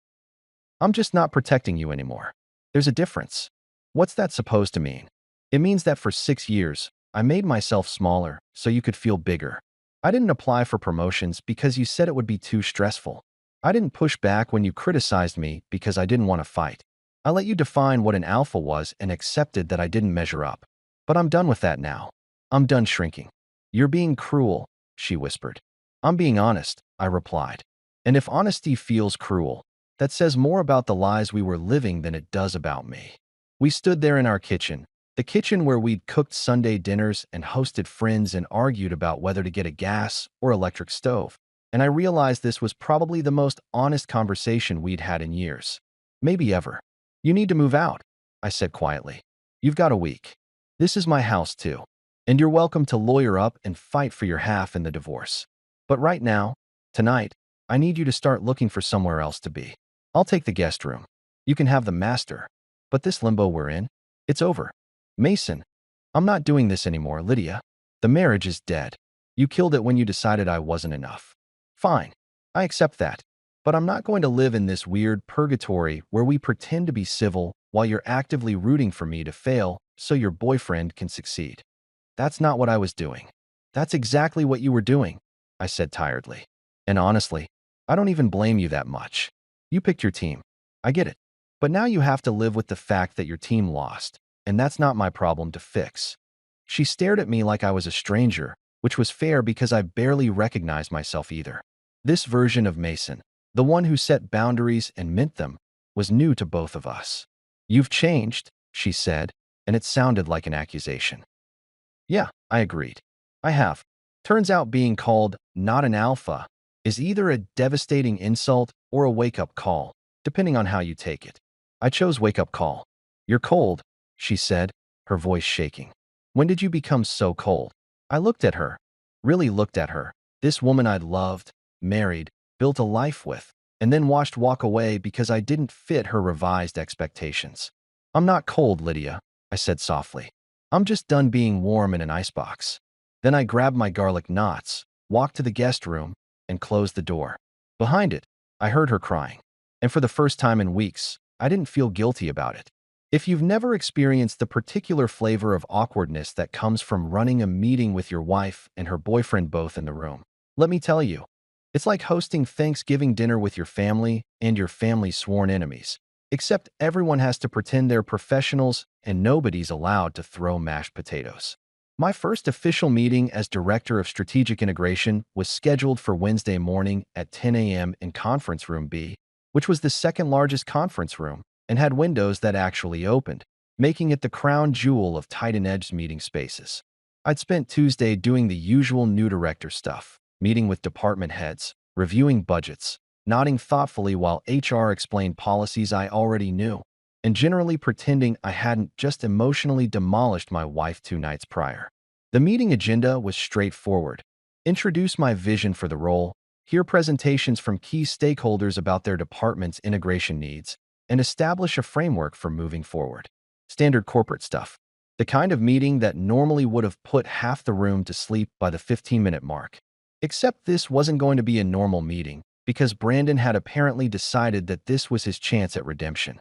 I'm just not protecting you anymore. There's a difference. What's that supposed to mean? It means that for 6 years, I made myself smaller so you could feel bigger. I didn't apply for promotions because you said it would be too stressful. I didn't push back when you criticized me because I didn't want to fight. I let you define what an alpha was and accepted that I didn't measure up. But I'm done with that now. I'm done shrinking. You're being cruel, she whispered. I'm being honest, I replied. And if honesty feels cruel, that says more about the lies we were living than it does about me. We stood there in our kitchen, the kitchen where we'd cooked Sunday dinners and hosted friends and argued about whether to get a gas or electric stove. And I realized this was probably the most honest conversation we'd had in years. Maybe ever. You need to move out, I said quietly. You've got a week. This is my house too. And you're welcome to lawyer up and fight for your half in the divorce. But right now, tonight, I need you to start looking for somewhere else to be. I'll take the guest room. You can have the master. But this limbo we're in, it's over. Mason, I'm not doing this anymore, Lydia. The marriage is dead. You killed it when you decided I wasn't enough. Fine, I accept that. But I'm not going to live in this weird purgatory where we pretend to be civil while you're actively rooting for me to fail so your boyfriend can succeed. That's not what I was doing. That's exactly what you were doing, I said tiredly. And honestly, I don't even blame you that much. You picked your team. I get it. But now you have to live with the fact that your team lost, and that's not my problem to fix. She stared at me like I was a stranger, which was fair because I barely recognized myself either. This version of Mason, the one who set boundaries and meant them, was new to both of us. You've changed, she said, and it sounded like an accusation. Yeah, I agreed. I have. Turns out being called not an alpha is either a devastating insult or a wake-up call, depending on how you take it. I chose wake-up call. You're cold, she said, her voice shaking. When did you become so cold? I looked at her, really looked at her, this woman I'd loved, married, built a life with, and then watched walk away because I didn't fit her revised expectations. I'm not cold, Lydia, I said softly. I'm just done being warm in an icebox. Then I grabbed my garlic knots, walked to the guest room, and closed the door. Behind it, I heard her crying. And for the first time in weeks, I didn't feel guilty about it. If you've never experienced the particular flavor of awkwardness that comes from running a meeting with your wife and her boyfriend both in the room, let me tell you, it's like hosting Thanksgiving dinner with your family and your family's sworn enemies, except everyone has to pretend they're professionals and nobody's allowed to throw mashed potatoes. My first official meeting as Director of Strategic Integration was scheduled for Wednesday morning at 10 a.m. in Conference Room B, which was the second largest conference room and had windows that actually opened, making it the crown jewel of tight-and-edged meeting spaces. I'd spent Tuesday doing the usual new director stuff, meeting with department heads, reviewing budgets, nodding thoughtfully while HR explained policies I already knew, and generally pretending I hadn't just emotionally demolished my wife 2 nights prior. The meeting agenda was straightforward. Introduce my vision for the role, hear presentations from key stakeholders about their department's integration needs, and establish a framework for moving forward. Standard corporate stuff. The kind of meeting that normally would have put half the room to sleep by the 15-minute mark. Except this wasn't going to be a normal meeting, because Brandon had apparently decided that this was his chance at redemption.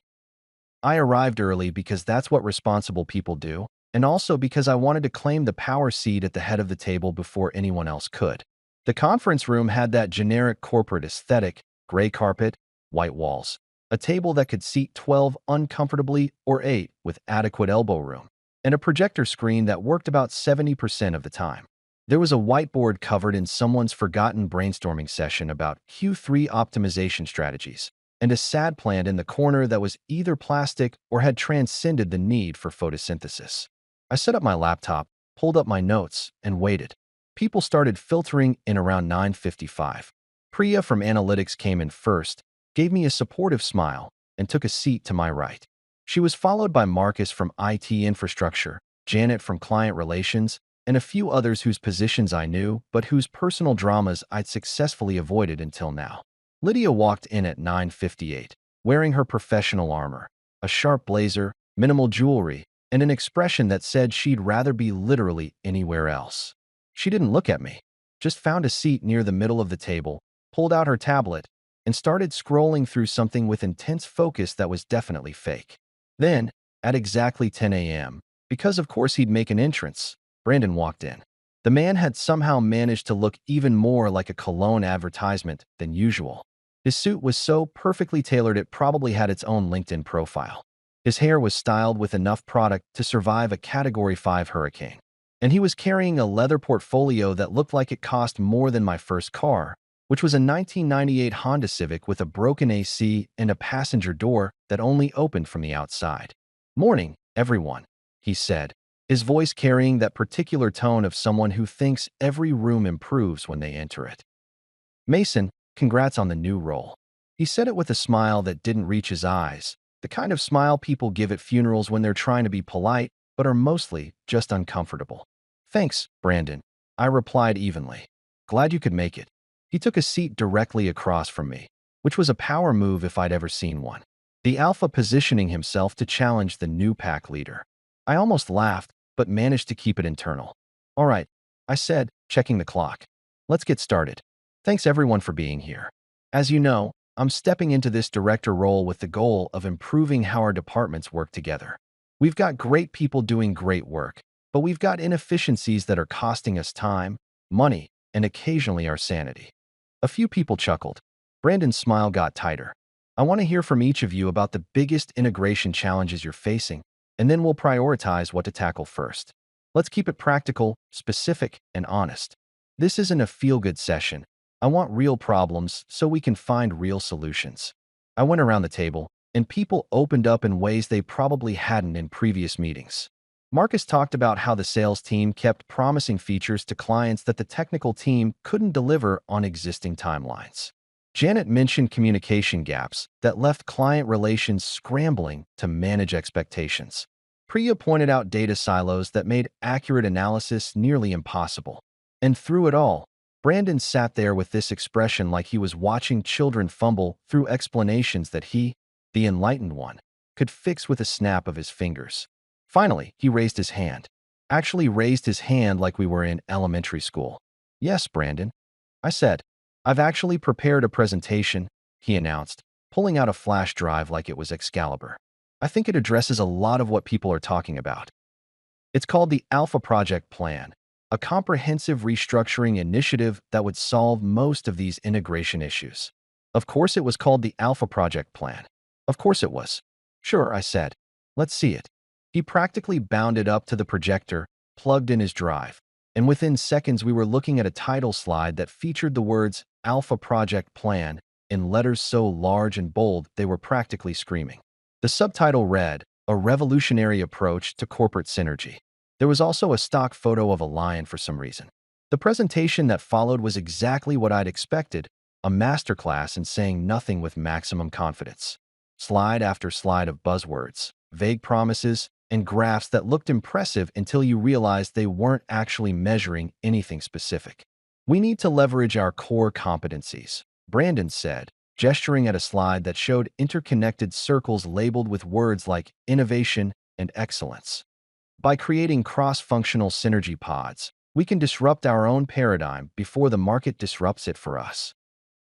I arrived early because that's what responsible people do, and also because I wanted to claim the power seat at the head of the table before anyone else could. The conference room had that generic corporate aesthetic: gray carpet, white walls, a table that could seat 12 uncomfortably or 8 with adequate elbow room, and a projector screen that worked about 70% of the time. There was a whiteboard covered in someone's forgotten brainstorming session about Q3 optimization strategies, and a sad plant in the corner that was either plastic or had transcended the need for photosynthesis. I set up my laptop, pulled up my notes, and waited. People started filtering in around 9:55. Priya from Analytics came in first, gave me a supportive smile, and took a seat to my right. She was followed by Marcus from IT Infrastructure, Janet from Client Relations, and a few others whose positions I knew, but whose personal dramas I'd successfully avoided until now. Lydia walked in at 9:58, wearing her professional armor, a sharp blazer, minimal jewelry, and an expression that said she'd rather be literally anywhere else. She didn't look at me, just found a seat near the middle of the table, pulled out her tablet, and started scrolling through something with intense focus that was definitely fake. Then, at exactly 10 a.m., because of course he'd make an entrance, Brandon walked in. The man had somehow managed to look even more like a cologne advertisement than usual. His suit was so perfectly tailored it probably had its own LinkedIn profile. His hair was styled with enough product to survive a Category 5 hurricane. And he was carrying a leather portfolio that looked like it cost more than my first car, which was a 1998 Honda Civic with a broken AC and a passenger door that only opened from the outside. "Morning, everyone," he said, his voice carrying that particular tone of someone who thinks every room improves when they enter it. "Mason, congrats on the new role." He said it with a smile that didn't reach his eyes, the kind of smile people give at funerals when they're trying to be polite but are mostly just uncomfortable. "Thanks, Brandon," I replied evenly. "Glad you could make it." He took a seat directly across from me, which was a power move if I'd ever seen one. The alpha positioning himself to challenge the new pack leader. I almost laughed, but managed to keep it internal. "All right," I said, checking the clock. "Let's get started. Thanks everyone for being here. As you know, I'm stepping into this director role with the goal of improving how our departments work together. We've got great people doing great work, but we've got inefficiencies that are costing us time, money, and occasionally our sanity." A few people chuckled. Brandon's smile got tighter. "I want to hear from each of you about the biggest integration challenges you're facing, and then we'll prioritize what to tackle first. Let's keep it practical, specific, and honest. This isn't a feel-good session. I want real problems so we can find real solutions." I went around the table, and people opened up in ways they probably hadn't in previous meetings. Marcus talked about how the sales team kept promising features to clients that the technical team couldn't deliver on existing timelines. Janet mentioned communication gaps that left client relations scrambling to manage expectations. Priya pointed out data silos that made accurate analysis nearly impossible. And through it all, Brandon sat there with this expression like he was watching children fumble through explanations that he, the enlightened one, could fix with a snap of his fingers. Finally, he raised his hand. Actually raised his hand like we were in elementary school. "Yes, Brandon," I said. "I've actually prepared a presentation," he announced, pulling out a flash drive like it was Excalibur. "I think it addresses a lot of what people are talking about. It's called the Alpha Project Plan, a comprehensive restructuring initiative that would solve most of these integration issues." Of course it was called the Alpha Project Plan. Of course it was. "Sure," I said. "Let's see it." He practically bounded up to the projector, plugged in his drive, and within seconds we were looking at a title slide that featured the words Alpha Project Plan in letters so large and bold they were practically screaming. The subtitle read, "A Revolutionary Approach to Corporate Synergy." There was also a stock photo of a lion for some reason. The presentation that followed was exactly what I'd expected, a masterclass in saying nothing with maximum confidence. Slide after slide of buzzwords, vague promises, and graphs that looked impressive until you realized they weren't actually measuring anything specific. We need to leverage our core competencies, Brandon said, gesturing at a slide that showed interconnected circles labeled with words like innovation and excellence. By creating cross-functional synergy pods, we can disrupt our own paradigm before the market disrupts it for us.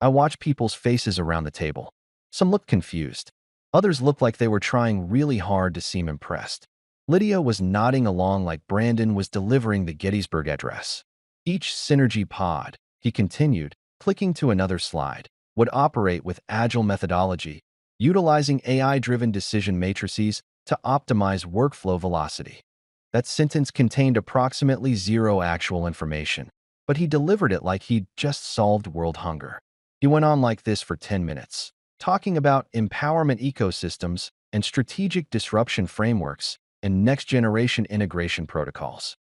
I watched people's faces around the table. Some looked confused. Others looked like they were trying really hard to seem impressed. Lydia was nodding along like Brandon was delivering the Gettysburg Address. Each synergy pod, he continued, clicking to another slide, would operate with agile methodology, utilizing AI-driven decision matrices to optimize workflow velocity. That sentence contained approximately zero actual information, but he delivered it like he'd just solved world hunger. He went on like this for 10 minutes, talking about empowerment ecosystems and strategic disruption frameworks and next-generation integration protocols.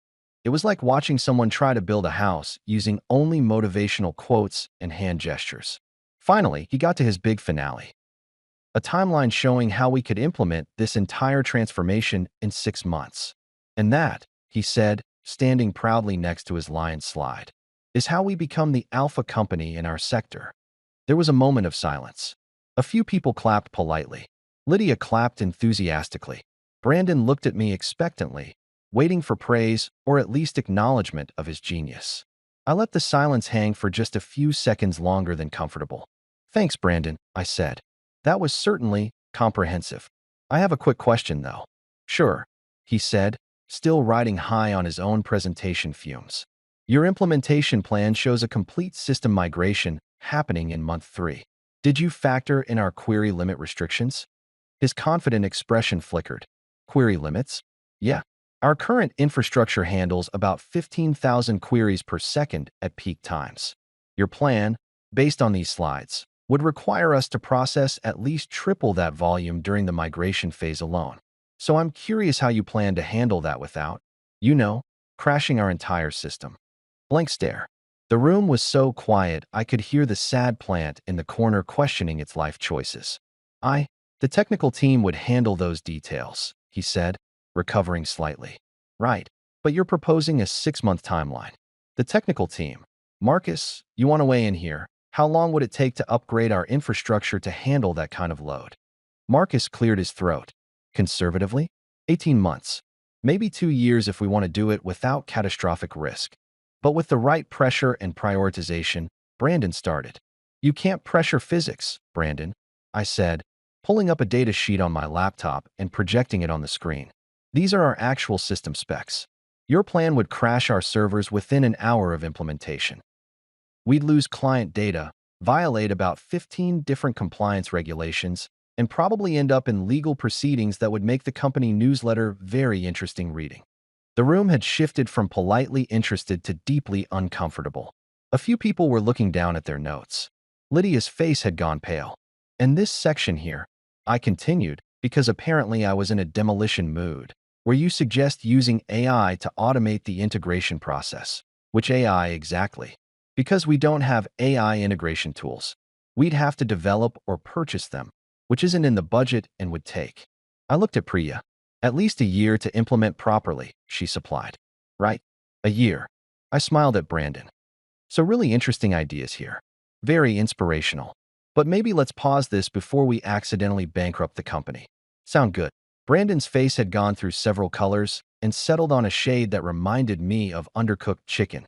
It was like watching someone try to build a house using only motivational quotes and hand gestures. Finally, he got to his big finale, a timeline showing how we could implement this entire transformation in 6 months. And that, he said, standing proudly next to his lion slide, is how we become the alpha company in our sector. There was a moment of silence. A few people clapped politely. Lydia clapped enthusiastically. Brandon looked at me expectantly, waiting for praise or at least acknowledgement of his genius. I let the silence hang for just a few seconds longer than comfortable. Thanks, Brandon, I said. That was certainly comprehensive. I have a quick question, though. Sure, he said, still riding high on his own presentation fumes. Your implementation plan shows a complete system migration happening in month 3. Did you factor in our query limit restrictions? His confident expression flickered. Query limits? Yeah. Our current infrastructure handles about 15,000 queries per second at peak times. Your plan, based on these slides, would require us to process at least triple that volume during the migration phase alone. So I'm curious how you plan to handle that without, crashing our entire system. Blank stare. The room was so quiet I could hear the sad plant in the corner questioning its life choices. The technical team would handle those details, he said, recovering slightly. Right, but you're proposing a 6-month timeline. The technical team. Marcus, you want to weigh in here? How long would it take to upgrade our infrastructure to handle that kind of load? Marcus cleared his throat. Conservatively? 18 months. Maybe 2 years if we want to do it without catastrophic risk. But with the right pressure and prioritization, Brandon started. You can't pressure physics, Brandon, I said, pulling up a data sheet on my laptop and projecting it on the screen. These are our actual system specs. Your plan would crash our servers within an hour of implementation. We'd lose client data, violate about 15 different compliance regulations, and probably end up in legal proceedings that would make the company newsletter very interesting reading. The room had shifted from politely interested to deeply uncomfortable. A few people were looking down at their notes. Lydia's face had gone pale. And this section here, I continued, because apparently I was in a demolition mood, where you suggest using AI to automate the integration process. Which AI exactly? Because we don't have AI integration tools. We'd have to develop or purchase them, which isn't in the budget and would take. I looked at Priya. At least a year to implement properly, she supplied. Right? A year. I smiled at Brandon. So really interesting ideas here. Very inspirational. But maybe let's pause this before we accidentally bankrupt the company. Sound good? Brandon's face had gone through several colors and settled on a shade that reminded me of undercooked chicken.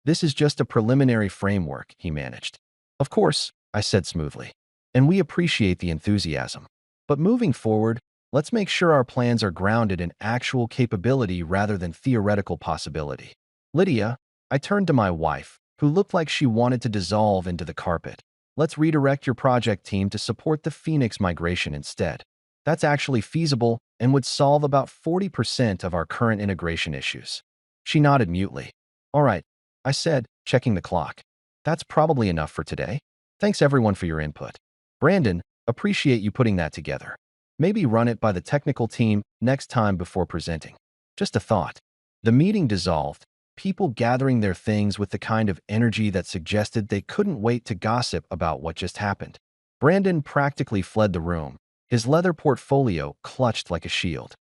This is just a preliminary framework, he managed. Of course, I said smoothly. And we appreciate the enthusiasm. But moving forward, let's make sure our plans are grounded in actual capability rather than theoretical possibility. Lydia, I turned to my wife, who looked like she wanted to dissolve into the carpet. Let's redirect your project team to support the Phoenix migration instead. That's actually feasible and would solve about 40% of our current integration issues. She nodded mutely. All right, I said, checking the clock. That's probably enough for today. Thanks everyone for your input. Brandon, appreciate you putting that together. Maybe run it by the technical team next time before presenting. Just a thought. The meeting dissolved, people gathering their things with the kind of energy that suggested they couldn't wait to gossip about what just happened. Brandon practically fled the room, his leather portfolio clutched like a shield.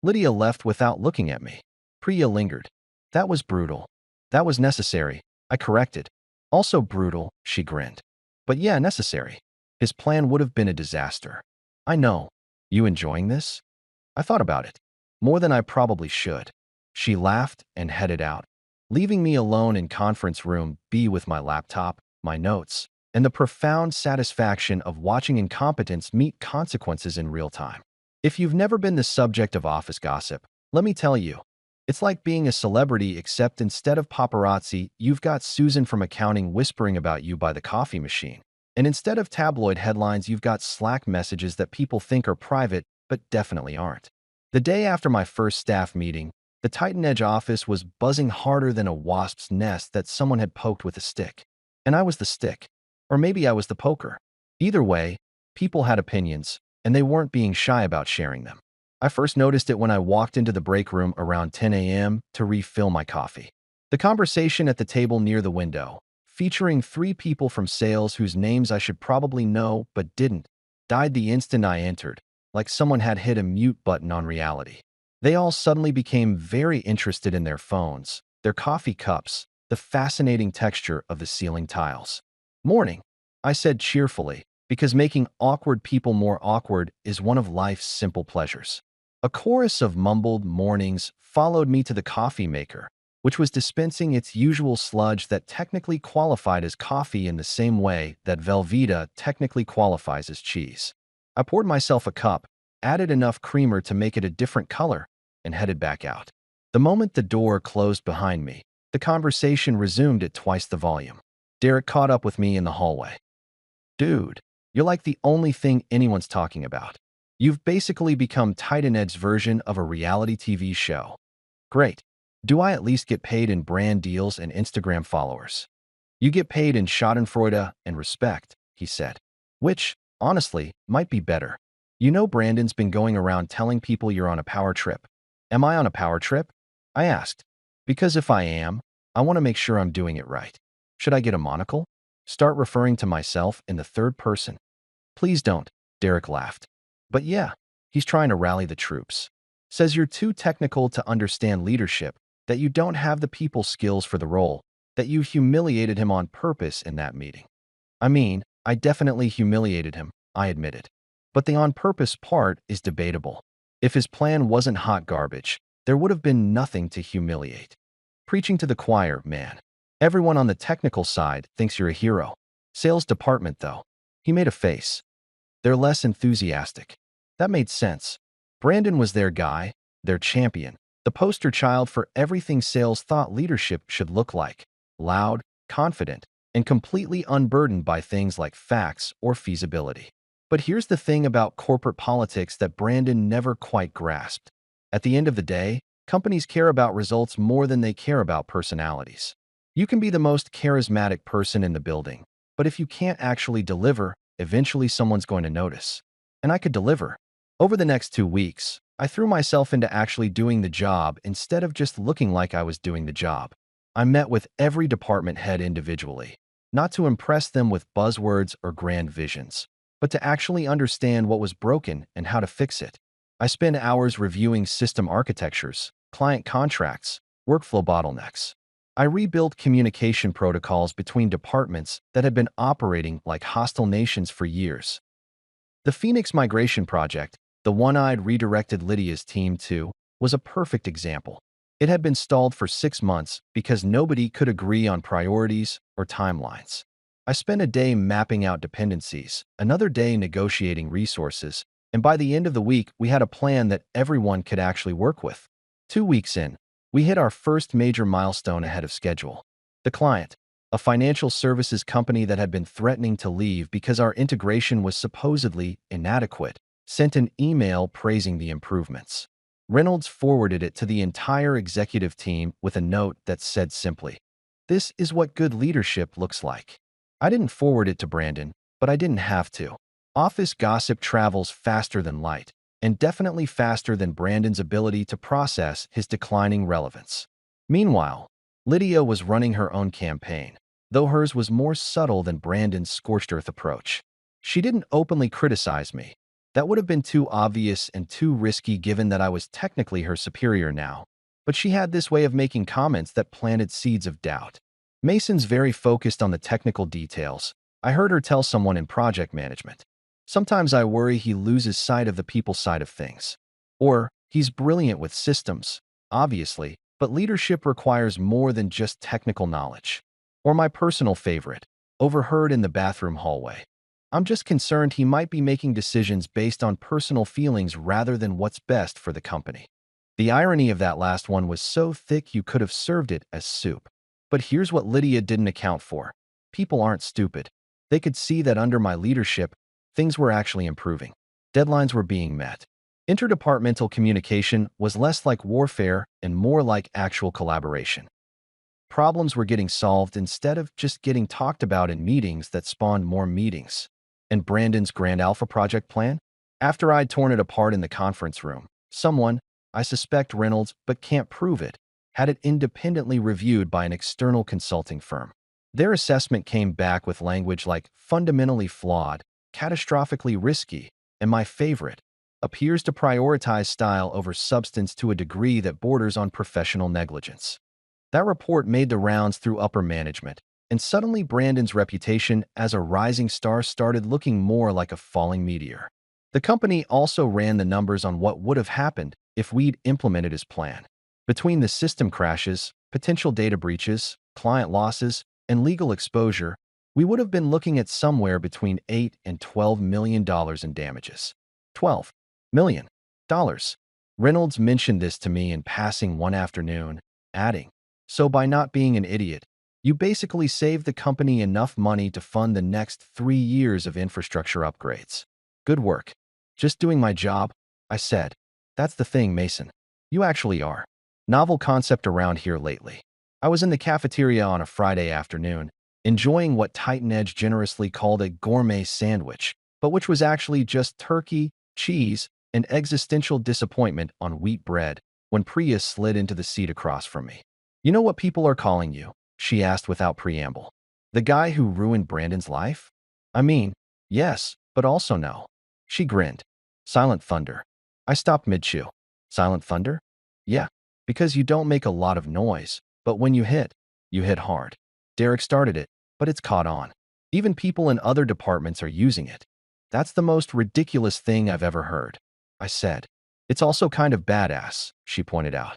Lydia left without looking at me. Priya lingered. That was brutal. That was necessary, I corrected. Also brutal, she grinned. But yeah, necessary. His plan would have been a disaster. I know. You enjoying this? I thought about it. More than I probably should. She laughed and headed out, leaving me alone in conference room B with my laptop, my notes, and the profound satisfaction of watching incompetence meet consequences in real time. If you've never been the subject of office gossip, let me tell you, it's like being a celebrity except instead of paparazzi, you've got Susan from accounting whispering about you by the coffee machine. And instead of tabloid headlines, you've got Slack messages that people think are private, but definitely aren't. The day after my first staff meeting, the Titan Edge office was buzzing harder than a wasp's nest that someone had poked with a stick. And I was the stick. Or maybe I was the poker. Either way, people had opinions, and they weren't being shy about sharing them. I first noticed it when I walked into the break room around 10 a.m. to refill my coffee. The conversation at the table near the window, featuring 3 people from sales whose names I should probably know but didn't, died the instant I entered, like someone had hit a mute button on reality. They all suddenly became very interested in their phones, their coffee cups, the fascinating texture of the ceiling tiles. Morning, I said cheerfully, because making awkward people more awkward is one of life's simple pleasures. A chorus of mumbled mornings followed me to the coffee maker, which was dispensing its usual sludge that technically qualified as coffee in the same way that Velveeta technically qualifies as cheese. I poured myself a cup, added enough creamer to make it a different color, and headed back out. The moment the door closed behind me, the conversation resumed at twice the volume. Derek caught up with me in the hallway. Dude, you're like the only thing anyone's talking about. You've basically become Titan Edge's version of a reality TV show. Great. Do I at least get paid in brand deals and Instagram followers? You get paid in schadenfreude and respect, he said. Which, honestly, might be better. You know Brandon's been going around telling people you're on a power trip. Am I on a power trip? I asked. Because if I am, I want to make sure I'm doing it right. Should I get a monocle? Start referring to myself in the third person? Please don't, Derek laughed. But yeah, he's trying to rally the troops. Says you're too technical to understand leadership, that you don't have the people skills for the role, that you humiliated him on purpose in that meeting. I mean, I definitely humiliated him, I admitted. But the on purpose part is debatable. If his plan wasn't hot garbage, there would have been nothing to humiliate. Preaching to the choir, man. Everyone on the technical side thinks you're a hero. Sales department, though. He made a face. They're less enthusiastic. That made sense. Brandon was their guy, their champion, the poster child for everything sales thought leadership should look like. Loud, confident, and completely unburdened by things like facts or feasibility. But here's the thing about corporate politics that Brandon never quite grasped. At the end of the day, companies care about results more than they care about personalities. You can be the most charismatic person in the building, but if you can't actually deliver, eventually someone's going to notice. And I could deliver. Over the next 2 weeks, I threw myself into actually doing the job instead of just looking like I was doing the job. I met with every department head individually, not to impress them with buzzwords or grand visions, but to actually understand what was broken and how to fix it. I spent hours reviewing system architectures, client contracts, workflow bottlenecks. I rebuilt communication protocols between departments that had been operating like hostile nations for years. The Phoenix migration project, the one I'd redirected Lydia's team to, was a perfect example. It had been stalled for 6 months because nobody could agree on priorities or timelines. I spent a day mapping out dependencies, another day negotiating resources, and by the end of the week, we had a plan that everyone could actually work with. 2 weeks in, we hit our first major milestone ahead of schedule. The client, a financial services company that had been threatening to leave because our integration was supposedly inadequate, sent an email praising the improvements. Reynolds forwarded it to the entire executive team with a note that said simply, "This is what good leadership looks like." I didn't forward it to Brandon, but I didn't have to. Office gossip travels faster than light, and definitely faster than Brandon's ability to process his declining relevance. Meanwhile, Lydia was running her own campaign, though hers was more subtle than Brandon's scorched earth approach. She didn't openly criticize me. That would have been too obvious and too risky given that I was technically her superior now. But she had this way of making comments that planted seeds of doubt. Mason's very focused on the technical details. I heard her tell someone in project management. Sometimes I worry he loses sight of the people side of things. Or, he's brilliant with systems, obviously, but leadership requires more than just technical knowledge. Or my personal favorite, overheard in the bathroom hallway. I'm just concerned he might be making decisions based on personal feelings rather than what's best for the company. The irony of that last one was so thick you could have served it as soup. But here's what Lydia didn't account for. People aren't stupid. They could see that under my leadership, things were actually improving. Deadlines were being met. Interdepartmental communication was less like warfare and more like actual collaboration. Problems were getting solved instead of just getting talked about in meetings that spawned more meetings. And Brandon's Grand Alpha project plan? After I'd torn it apart in the conference room, someone, I suspect Reynolds but can't prove it, had it independently reviewed by an external consulting firm. Their assessment came back with language like fundamentally flawed, catastrophically risky, and my favorite, appears to prioritize style over substance to a degree that borders on professional negligence. That report made the rounds through upper management, and suddenly Brandon's reputation as a rising star started looking more like a falling meteor. The company also ran the numbers on what would have happened if we'd implemented his plan. Between the system crashes, potential data breaches, client losses, and legal exposure, we would have been looking at somewhere between $8 and $12 million in damages. $12 million. Reynolds mentioned this to me in passing one afternoon, adding, "So by not being an idiot, you basically saved the company enough money to fund the next 3 years of infrastructure upgrades. Good work." "Just doing my job," I said. "That's the thing, Mason. You actually are. Novel concept around here lately." I was in the cafeteria on a Friday afternoon, enjoying what Titan Edge generously called a gourmet sandwich, but which was actually just turkey, cheese, and existential disappointment on wheat bread, when Priya slid into the seat across from me. "You know what people are calling you?" she asked without preamble. "The guy who ruined Brandon's life?" "I mean, yes, but also no." She grinned. "Silent Thunder." I stopped mid-chew. "Silent Thunder?" "Yeah, because you don't make a lot of noise, but when you hit hard. Derek started it, but it's caught on. Even people in other departments are using it." "That's the most ridiculous thing I've ever heard," I said. "It's also kind of badass," she pointed out.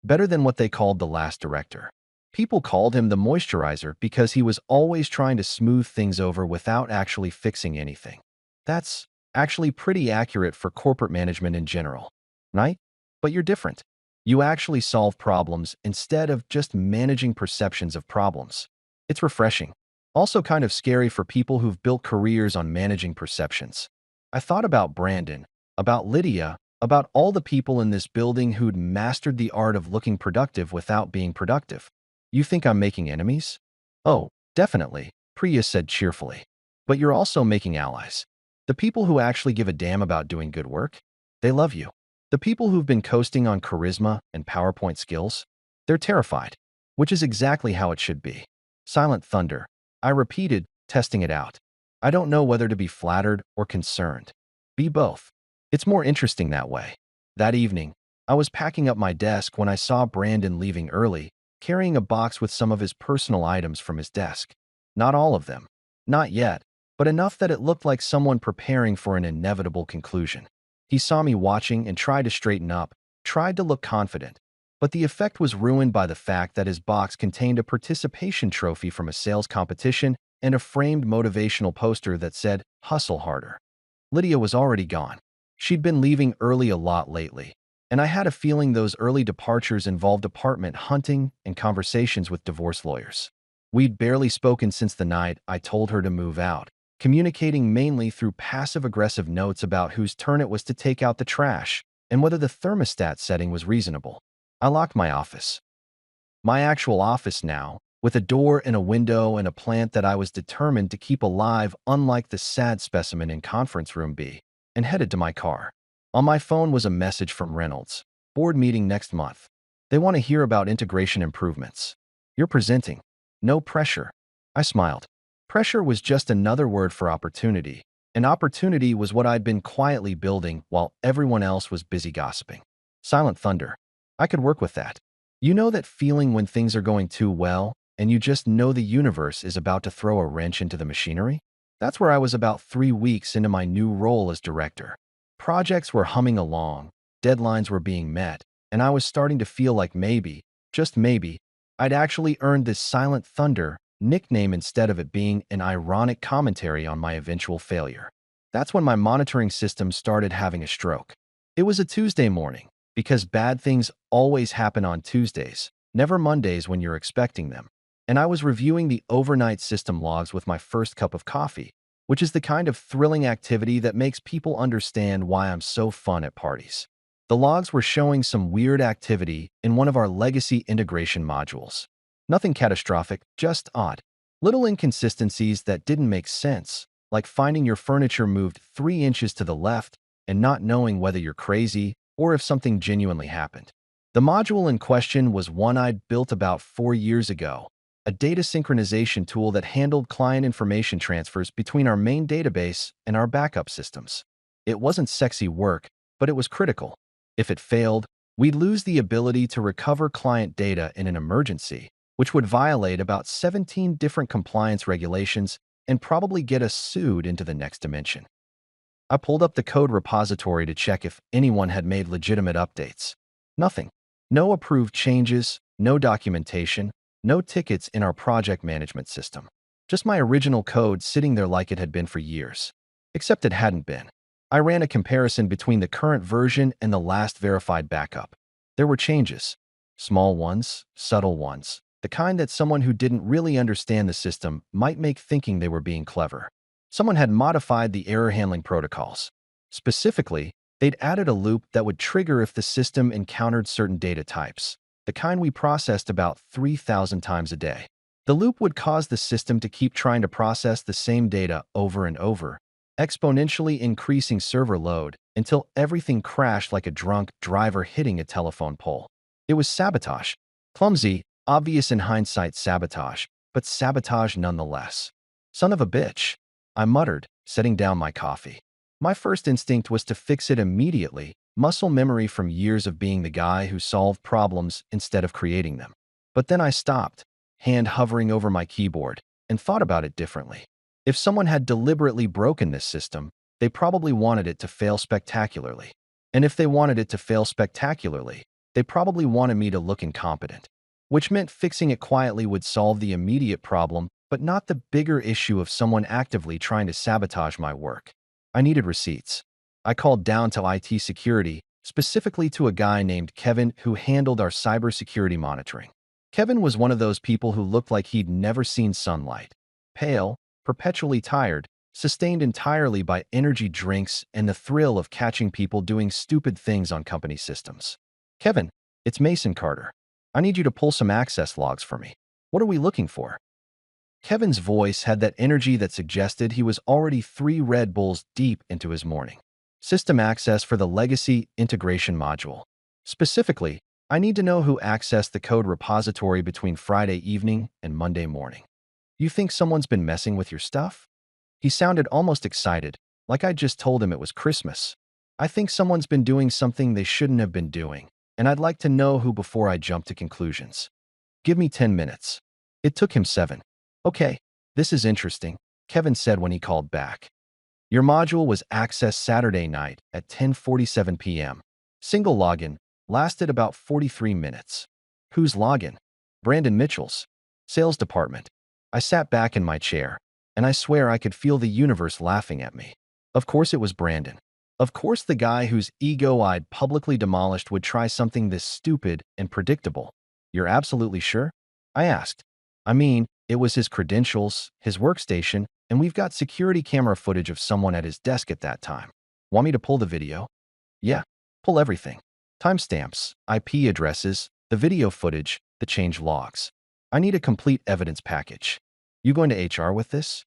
"Better than what they called the last director. People called him the moisturizer because he was always trying to smooth things over without actually fixing anything." That's actually pretty accurate for corporate management in general, right? But you're different. You actually solve problems instead of just managing perceptions of problems. It's refreshing. Also kind of scary for people who've built careers on managing perceptions. I thought about Brandon, about Lydia, about all the people in this building who'd mastered the art of looking productive without being productive. "You think I'm making enemies?" "Oh, definitely," Priya said cheerfully. "But you're also making allies. The people who actually give a damn about doing good work, they love you. The people who've been coasting on charisma and PowerPoint skills, they're terrified." Which is exactly how it should be. Silent Thunder. I repeated, testing it out. I don't know whether to be flattered or concerned. Be both. It's more interesting that way. That evening, I was packing up my desk when I saw Brandon leaving early, carrying a box with some of his personal items from his desk. Not all of them. Not yet, but enough that it looked like someone preparing for an inevitable conclusion. He saw me watching and tried to straighten up, tried to look confident, but the effect was ruined by the fact that his box contained a participation trophy from a sales competition and a framed motivational poster that said, "Hustle harder." Lydia was already gone. She'd been leaving early a lot lately, and I had a feeling those early departures involved apartment hunting and conversations with divorce lawyers. We'd barely spoken since the night I told her to move out, communicating mainly through passive-aggressive notes about whose turn it was to take out the trash and whether the thermostat setting was reasonable. I locked my office. My actual office now, with a door and a window and a plant that I was determined to keep alive unlike the sad specimen in Conference Room B, and headed to my car. On my phone was a message from Reynolds. "Board meeting next month." They want to hear about integration improvements. You're presenting. No pressure. I smiled. Pressure was just another word for opportunity, and opportunity was what I'd been quietly building while everyone else was busy gossiping. Silent thunder. I could work with that. You know that feeling when things are going too well, and you just know the universe is about to throw a wrench into the machinery? That's where I was about 3 weeks into my new role as director. Projects were humming along, deadlines were being met, and I was starting to feel like maybe, just maybe, I'd actually earned this Silent Thunder nickname instead of it being an ironic commentary on my eventual failure. That's when my monitoring system started having a stroke. It was a Tuesday morning, because bad things always happen on Tuesdays, never Mondays when you're expecting them. And I was reviewing the overnight system logs with my first cup of coffee, which is the kind of thrilling activity that makes people understand why I'm so fun at parties. The logs were showing some weird activity in one of our legacy integration modules. Nothing catastrophic, just odd. Little inconsistencies that didn't make sense, like finding your furniture moved 3 inches to the left and not knowing whether you're crazy or if something genuinely happened. The module in question was one I'd built about 4 years ago, a data synchronization tool that handled client information transfers between our main database and our backup systems. It wasn't sexy work, but it was critical. If it failed, we'd lose the ability to recover client data in an emergency, which would violate about 17 different compliance regulations and probably get us sued into the next dimension. I pulled up the code repository to check if anyone had made legitimate updates. Nothing. No approved changes, no documentation, no tickets in our project management system. Just my original code sitting there like it had been for years. Except it hadn't been. I ran a comparison between the current version and the last verified backup. There were changes. Small ones, subtle ones, the kind that someone who didn't really understand the system might make thinking they were being clever. Someone had modified the error handling protocols. Specifically, they'd added a loop that would trigger if the system encountered certain data types, the kind we processed about 3,000 times a day. The loop would cause the system to keep trying to process the same data over and over, exponentially increasing server load until everything crashed like a drunk driver hitting a telephone pole. It was sabotage. Clumsy, obvious in hindsight sabotage, but sabotage nonetheless. Son of a bitch, I muttered, setting down my coffee. My first instinct was to fix it immediately, muscle memory from years of being the guy who solved problems instead of creating them. But then I stopped, hand hovering over my keyboard, and thought about it differently. If someone had deliberately broken this system, they probably wanted it to fail spectacularly. And if they wanted it to fail spectacularly, they probably wanted me to look incompetent. Which meant fixing it quietly would solve the immediate problem, but not the bigger issue of someone actively trying to sabotage my work. I needed receipts. I called down to IT security, specifically to a guy named Kevin who handled our cybersecurity monitoring. Kevin was one of those people who looked like he'd never seen sunlight. Pale, perpetually tired, sustained entirely by energy drinks and the thrill of catching people doing stupid things on company systems. Kevin, it's Mason Carter. I need you to pull some access logs for me. What are we looking for? Kevin's voice had that energy that suggested he was already 3 Red Bulls deep into his morning. System access for the legacy integration module. Specifically, I need to know who accessed the code repository between Friday evening and Monday morning. You think someone's been messing with your stuff? He sounded almost excited, like I'd just told him it was Christmas. I think someone's been doing something they shouldn't have been doing, and I'd like to know who before I jump to conclusions. Give me 10 minutes. It took him 7. Okay, this is interesting, Kevin said when he called back. Your module was accessed Saturday night at 10:47 p.m. Single login, lasted about 43 minutes. Whose login? Brandon Mitchell's. Sales department. I sat back in my chair, and I swear I could feel the universe laughing at me. Of course it was Brandon. Of course the guy whose ego I'd publicly demolished would try something this stupid and predictable. You're absolutely sure? I asked. I mean, it was his credentials, his workstation, and we've got security camera footage of someone at his desk at that time. Want me to pull the video? Yeah, pull everything. Timestamps, IP addresses, the video footage, the change logs. I need a complete evidence package. You going to HR with this?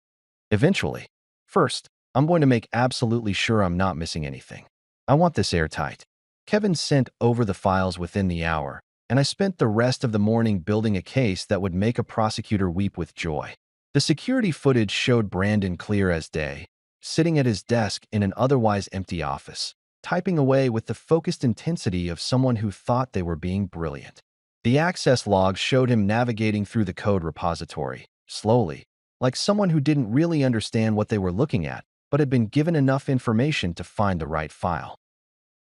Eventually. First, I'm going to make absolutely sure I'm not missing anything. I want this airtight. Kevin sent over the files within the hour, and I spent the rest of the morning building a case that would make a prosecutor weep with joy. The security footage showed Brandon clear as day, sitting at his desk in an otherwise empty office, typing away with the focused intensity of someone who thought they were being brilliant. The access logs showed him navigating through the code repository, slowly, like someone who didn't really understand what they were looking at, but had been given enough information to find the right file.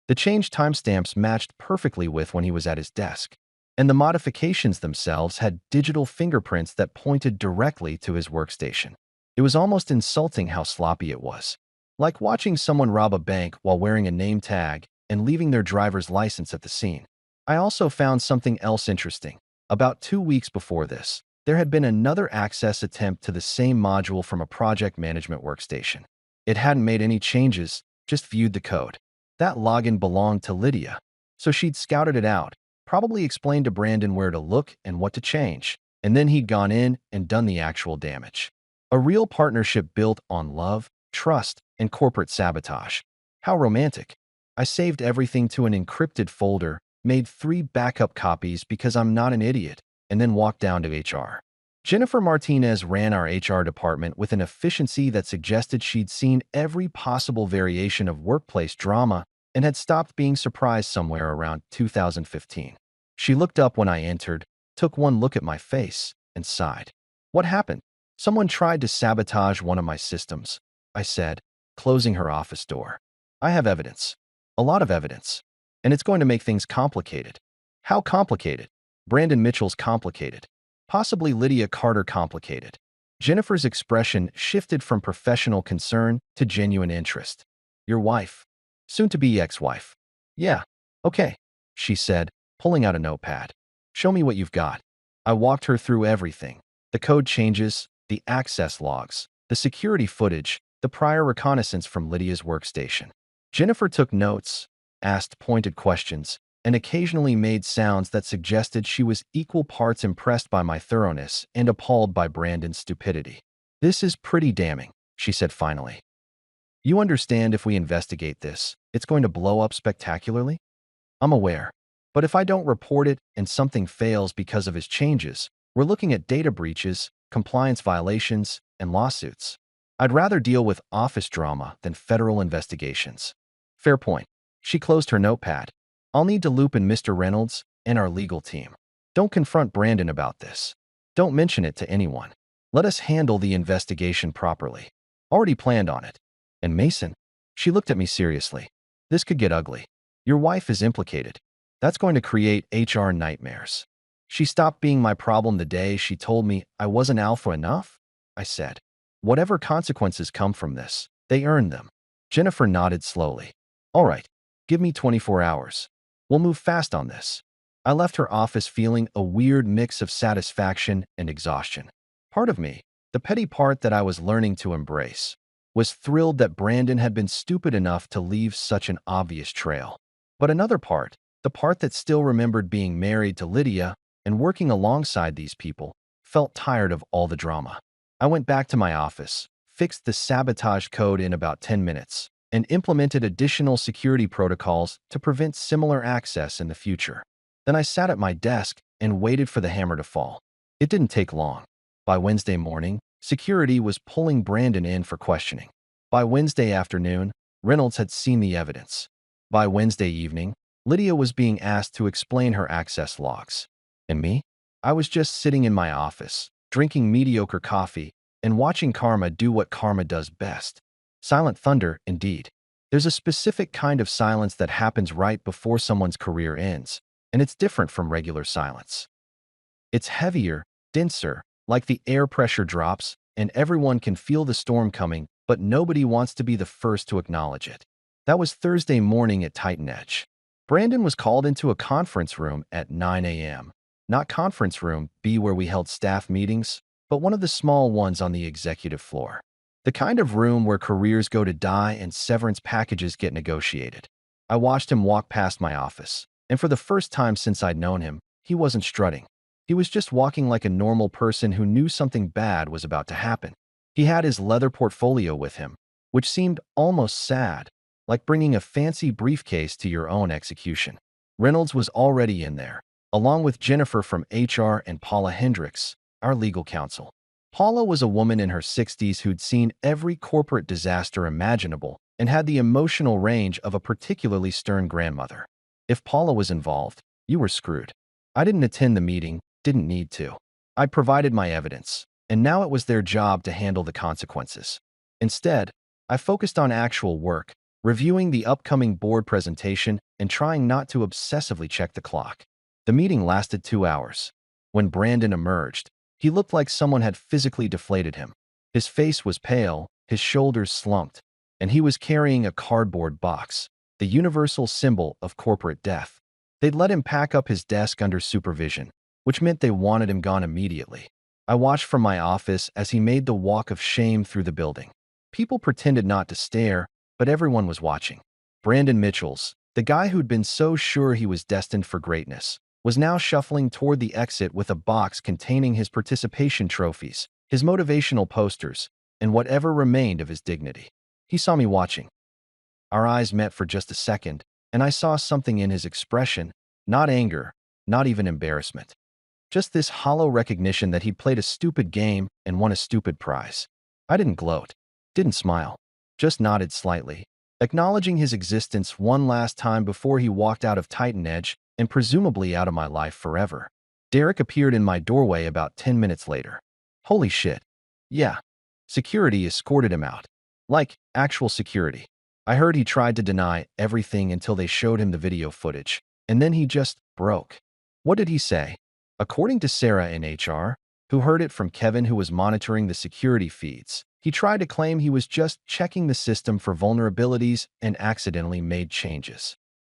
The changed timestamps matched perfectly with when he was at his desk, and the modifications themselves had digital fingerprints that pointed directly to his workstation. It was almost insulting how sloppy it was, like watching someone rob a bank while wearing a name tag and leaving their driver's license at the scene. I also found something else interesting. About 2 weeks before this, there had been another access attempt to the same module from a project management workstation. It hadn't made any changes, just viewed the code. That login belonged to Lydia, so she'd scouted it out, probably explained to Brandon where to look and what to change, and then he'd gone in and done the actual damage. A real partnership built on love, trust, and corporate sabotage. How romantic. I saved everything to an encrypted folder, made 3 backup copies because I'm not an idiot, and then walked down to HR. Jennifer Martinez ran our HR department with an efficiency that suggested she'd seen every possible variation of workplace drama and had stopped being surprised somewhere around 2015. She looked up when I entered, took one look at my face, and sighed. "What happened?" "Someone tried to sabotage one of my systems," I said, closing her office door. "I have evidence. A lot of evidence. And it's going to make things complicated." "How complicated?" "Brandon Mitchell's complicated. Possibly Lydia Carter complicated." Jennifer's expression shifted from professional concern to genuine interest. "Your wife. Soon-to-be ex-wife." "Yeah. Okay," she said, pulling out a notepad. "Show me what you've got." I walked her through everything. The code changes, the access logs, the security footage, the prior reconnaissance from Lydia's workstation. Jennifer took notes, asked pointed questions, and occasionally made sounds that suggested she was equal parts impressed by my thoroughness and appalled by Brandon's stupidity. "This is pretty damning," she said finally. "You understand if we investigate this, it's going to blow up spectacularly?" "I'm aware. But if I don't report it and something fails because of his changes, we're looking at data breaches, compliance violations, and lawsuits. I'd rather deal with office drama than federal investigations." "Fair point." She closed her notepad. "I'll need to loop in Mr. Reynolds and our legal team. Don't confront Brandon about this. Don't mention it to anyone. Let us handle the investigation properly. Already planned on it. And Mason?" She looked at me seriously. "This could get ugly. Your wife is implicated. That's going to create HR nightmares." "She stopped being my problem the day she told me I wasn't alpha enough," I said. "Whatever consequences come from this, they earned them." Jennifer nodded slowly. "All right, give me 24 hours. We'll move fast on this." I left her office feeling a weird mix of satisfaction and exhaustion. Part of me, the petty part that I was learning to embrace, was thrilled that Brandon had been stupid enough to leave such an obvious trail. But another part, the part that still remembered being married to Lydia and working alongside these people, felt tired of all the drama. I went back to my office, fixed the sabotage code in about 10 minutes, and implemented additional security protocols to prevent similar access in the future. Then I sat at my desk and waited for the hammer to fall. It didn't take long. By Wednesday morning, security was pulling Brandon in for questioning. By Wednesday afternoon, Reynolds had seen the evidence. By Wednesday evening, Lydia was being asked to explain her access logs. And me? I was just sitting in my office, drinking mediocre coffee, and watching karma do what karma does best. Silent thunder, indeed. There's a specific kind of silence that happens right before someone's career ends, and it's different from regular silence. It's heavier, denser, like the air pressure drops, and everyone can feel the storm coming, but nobody wants to be the first to acknowledge it. That was Thursday morning at Titan Edge. Brandon was called into a conference room at 9 a.m. Not conference room B where we held staff meetings, but one of the small ones on the executive floor. The kind of room where careers go to die and severance packages get negotiated. I watched him walk past my office, and for the first time since I'd known him, he wasn't strutting. He was just walking like a normal person who knew something bad was about to happen. He had his leather portfolio with him, which seemed almost sad, like bringing a fancy briefcase to your own execution. Reynolds was already in there, along with Jennifer from HR and Paula Hendricks, our legal counsel. Paula was a woman in her 60s who'd seen every corporate disaster imaginable and had the emotional range of a particularly stern grandmother. If Paula was involved, you were screwed. I didn't attend the meeting, didn't need to. I provided my evidence, and now it was their job to handle the consequences. Instead, I focused on actual work, reviewing the upcoming board presentation and trying not to obsessively check the clock. The meeting lasted 2 hours. When Brandon emerged, he looked like someone had physically deflated him. His face was pale, his shoulders slumped, and he was carrying a cardboard box, the universal symbol of corporate death. They'd let him pack up his desk under supervision, which meant they wanted him gone immediately. I watched from my office as he made the walk of shame through the building. People pretended not to stare, but everyone was watching. Brandon Mitchells, the guy who'd been so sure he was destined for greatness, was now shuffling toward the exit with a box containing his participation trophies, his motivational posters, and whatever remained of his dignity. He saw me watching. Our eyes met for just a second, and I saw something in his expression, not anger, not even embarrassment. Just this hollow recognition that he'd played a stupid game and won a stupid prize. I didn't gloat, didn't smile, just nodded slightly, acknowledging his existence one last time before he walked out of Titan Edge and presumably out of my life forever. Derek appeared in my doorway about 10 minutes later. Holy shit. Yeah. Security escorted him out. Like, actual security. I heard he tried to deny everything until they showed him the video footage, and then he just broke. What did he say? According to Sarah in HR, who heard it from Kevin who was monitoring the security feeds, he tried to claim he was just checking the system for vulnerabilities and accidentally made changes.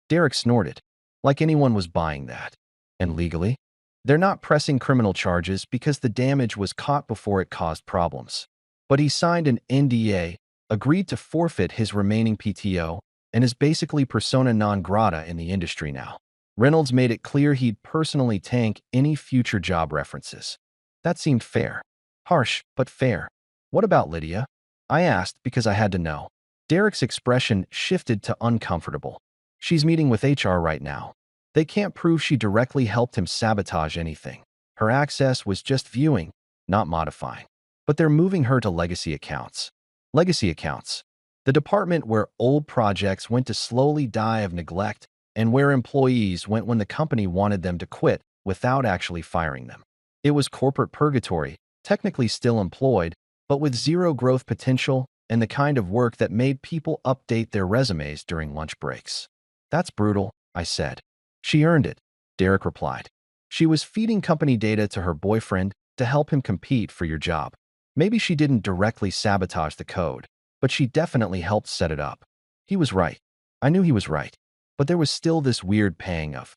Derek snorted, like anyone was buying that. And legally? They're not pressing criminal charges because the damage was caught before it caused problems. But he signed an NDA, agreed to forfeit his remaining PTO, and is basically persona non grata in the industry now. Reynolds made it clear he'd personally tank any future job references. That seemed fair. Harsh, but fair. What about Lydia? I asked because I had to know. Derek's expression shifted to uncomfortable. She's meeting with HR right now. They can't prove she directly helped him sabotage anything. Her access was just viewing, not modifying. But they're moving her to legacy accounts. Legacy accounts. The department where old projects went to slowly die of neglect and where employees went when the company wanted them to quit without actually firing them. It was corporate purgatory, technically still employed, but with zero growth potential and the kind of work that made people update their resumes during lunch breaks. That's brutal, I said. She earned it, Derek replied. She was feeding company data to her boyfriend to help him compete for your job. Maybe she didn't directly sabotage the code, but she definitely helped set it up. He was right. I knew he was right. But there was still this weird pang of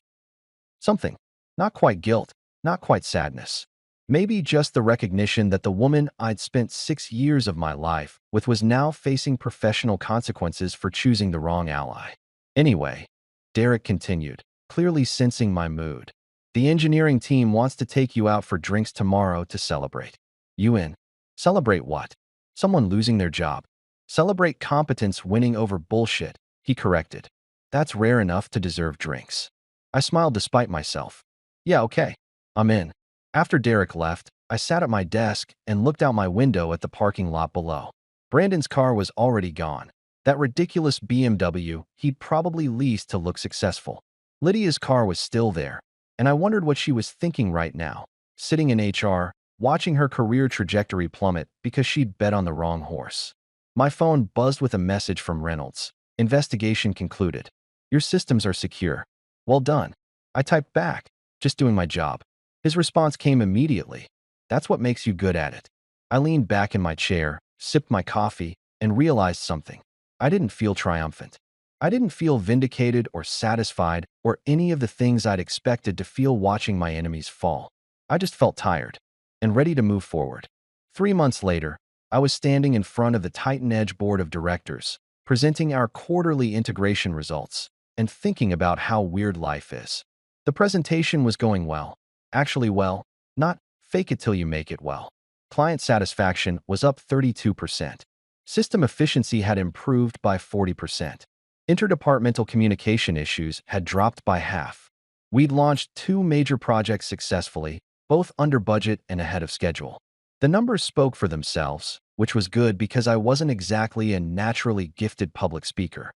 something. Not quite guilt, not quite sadness. Maybe just the recognition that the woman I'd spent 6 years of my life with was now facing professional consequences for choosing the wrong ally. Anyway, Derek continued, clearly sensing my mood. The engineering team wants to take you out for drinks tomorrow to celebrate. You in? Celebrate what? Someone losing their job. Celebrate competence winning over bullshit, he corrected. That's rare enough to deserve drinks. I smiled despite myself. Yeah, okay. I'm in. After Derek left, I sat at my desk and looked out my window at the parking lot below. Brandon's car was already gone. That ridiculous BMW he'd probably leased to look successful. Lydia's car was still there, and I wondered what she was thinking right now, sitting in HR, watching her career trajectory plummet because she'd bet on the wrong horse. My phone buzzed with a message from Reynolds. Investigation concluded. Your systems are secure. Well done. I typed back, just doing my job. His response came immediately. That's what makes you good at it. I leaned back in my chair, sipped my coffee, and realized something. I didn't feel triumphant. I didn't feel vindicated or satisfied or any of the things I'd expected to feel watching my enemies fall. I just felt tired and ready to move forward. 3 months later, I was standing in front of the Titan Edge board of directors, presenting our quarterly integration results and thinking about how weird life is. The presentation was going well. Actually well, not fake it till you make it well. Client satisfaction was up 32%. System efficiency had improved by 40%. Interdepartmental communication issues had dropped by half. We'd launched 2 major projects successfully, both under budget and ahead of schedule. The numbers spoke for themselves, which was good because I wasn't exactly a naturally gifted public speaker.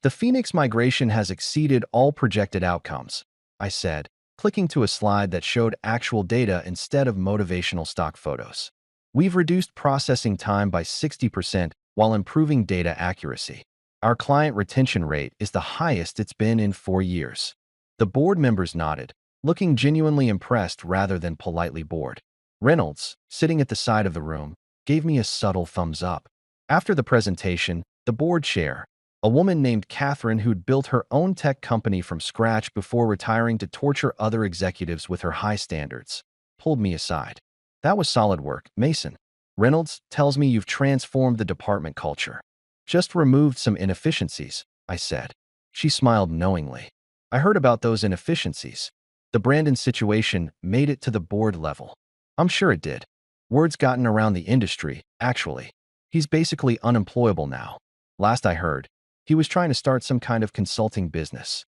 The Phoenix migration has exceeded all projected outcomes, I said, clicking to a slide that showed actual data instead of motivational stock photos. We've reduced processing time by 60% while improving data accuracy. Our client retention rate is the highest it's been in 4 years. The board members nodded, looking genuinely impressed rather than politely bored. Reynolds, sitting at the side of the room, gave me a subtle thumbs up. After the presentation, the board chair, a woman named Catherine who'd built her own tech company from scratch before retiring to torture other executives with her high standards, pulled me aside. That was solid work, Mason. Reynolds tells me you've transformed the department culture. Just removed some inefficiencies, I said. She smiled knowingly. I heard about those inefficiencies. The Brandon situation made it to the board level. I'm sure it did. Word's gotten around the industry, actually. He's basically unemployable now. Last I heard, he was trying to start some kind of consulting business.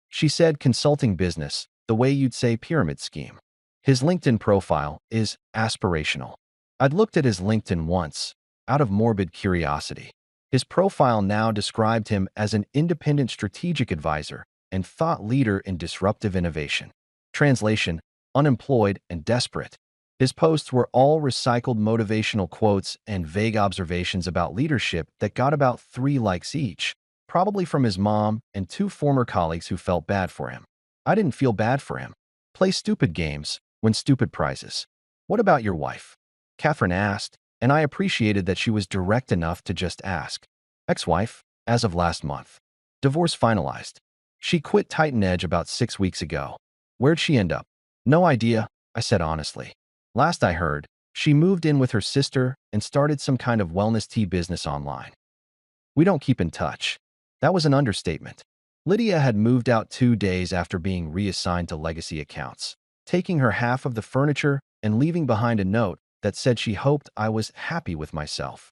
She said consulting business, the way you'd say pyramid scheme. His LinkedIn profile is aspirational. I'd looked at his LinkedIn once, out of morbid curiosity. His profile now described him as an independent strategic advisor and thought leader in disruptive innovation. Translation: unemployed and desperate. His posts were all recycled motivational quotes and vague observations about leadership that got about 3 likes each, probably from his mom and 2 former colleagues who felt bad for him. I didn't feel bad for him. Play stupid games, win stupid prizes. What about your wife? Catherine asked, and I appreciated that she was direct enough to just ask. Ex-wife, as of last month. Divorce finalized. She quit Titan Edge about 6 weeks ago. Where'd she end up? No idea, I said honestly. Last I heard, she moved in with her sister and started some kind of wellness tea business online. We don't keep in touch. That was an understatement. Lydia had moved out 2 days after being reassigned to legacy accounts, taking her half of the furniture and leaving behind a note that said she hoped I was happy with myself.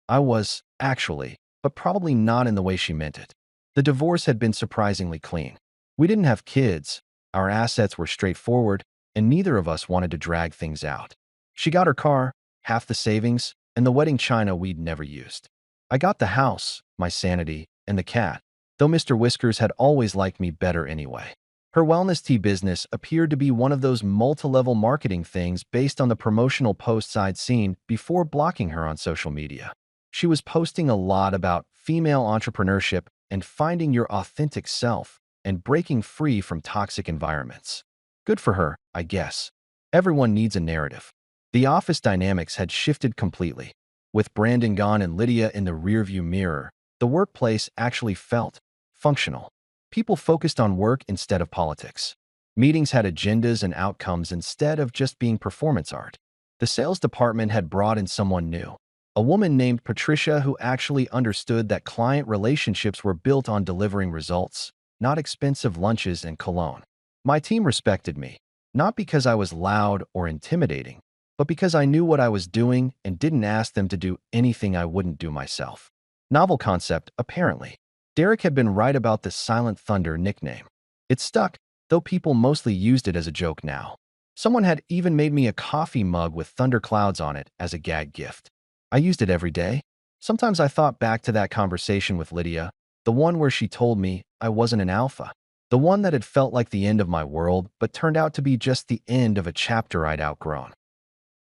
I was, actually, but probably not in the way she meant it. The divorce had been surprisingly clean. We didn't have kids, our assets were straightforward, and neither of us wanted to drag things out. She got her car, half the savings, and the wedding china we'd never used. I got the house, my sanity, and the cat, though Mr. Whiskers had always liked me better anyway. Her wellness tea business appeared to be one of those multi-level marketing things based on the promotional posts I'd seen before blocking her on social media. She was posting a lot about female entrepreneurship and finding your authentic self and breaking free from toxic environments. Good for her, I guess. Everyone needs a narrative. The office dynamics had shifted completely. With Brandon gone and Lydia in the rearview mirror, the workplace actually felt functional. People focused on work instead of politics. Meetings had agendas and outcomes instead of just being performance art. The sales department had brought in someone new, a woman named Patricia who actually understood that client relationships were built on delivering results, not expensive lunches and cologne. My team respected me, not because I was loud or intimidating, but because I knew what I was doing and didn't ask them to do anything I wouldn't do myself. Novel concept, apparently. Derek had been right about the Silent Thunder nickname. It stuck, though people mostly used it as a joke now. Someone had even made me a coffee mug with thunder clouds on it as a gag gift. I used it every day. Sometimes I thought back to that conversation with Lydia, the one where she told me I wasn't an alpha. The one that had felt like the end of my world, but turned out to be just the end of a chapter I'd outgrown.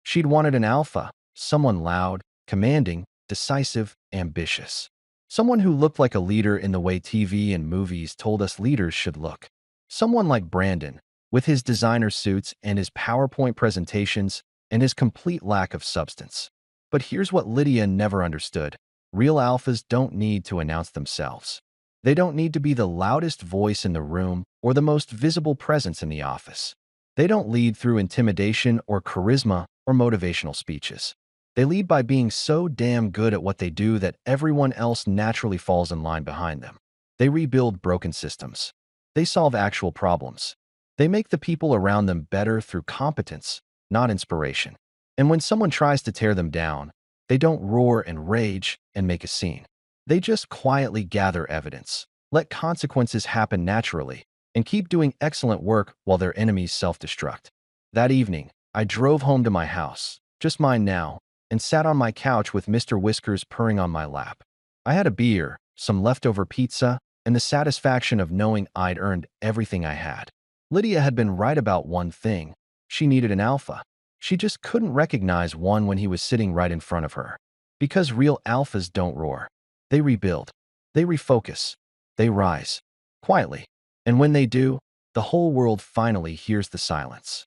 She'd wanted an alpha, someone loud, commanding, decisive, ambitious. Someone who looked like a leader in the way TV and movies told us leaders should look. Someone like Brandon, with his designer suits and his PowerPoint presentations and his complete lack of substance. But here's what Lydia never understood. Real alphas don't need to announce themselves. They don't need to be the loudest voice in the room or the most visible presence in the office. They don't lead through intimidation or charisma or motivational speeches. They lead by being so damn good at what they do that everyone else naturally falls in line behind them. They rebuild broken systems. They solve actual problems. They make the people around them better through competence, not inspiration. And when someone tries to tear them down, they don't roar and rage and make a scene. They just quietly gather evidence, let consequences happen naturally, and keep doing excellent work while their enemies self-destruct. That evening, I drove home to my house, just mine now, and sat on my couch with Mr. Whiskers purring on my lap. I had a beer, some leftover pizza, and the satisfaction of knowing I'd earned everything I had. Lydia had been right about one thing. She needed an alpha. She just couldn't recognize one when he was sitting right in front of her. Because real alphas don't roar. They rebuild. They refocus. They rise. Quietly. And when they do, the whole world finally hears the silence.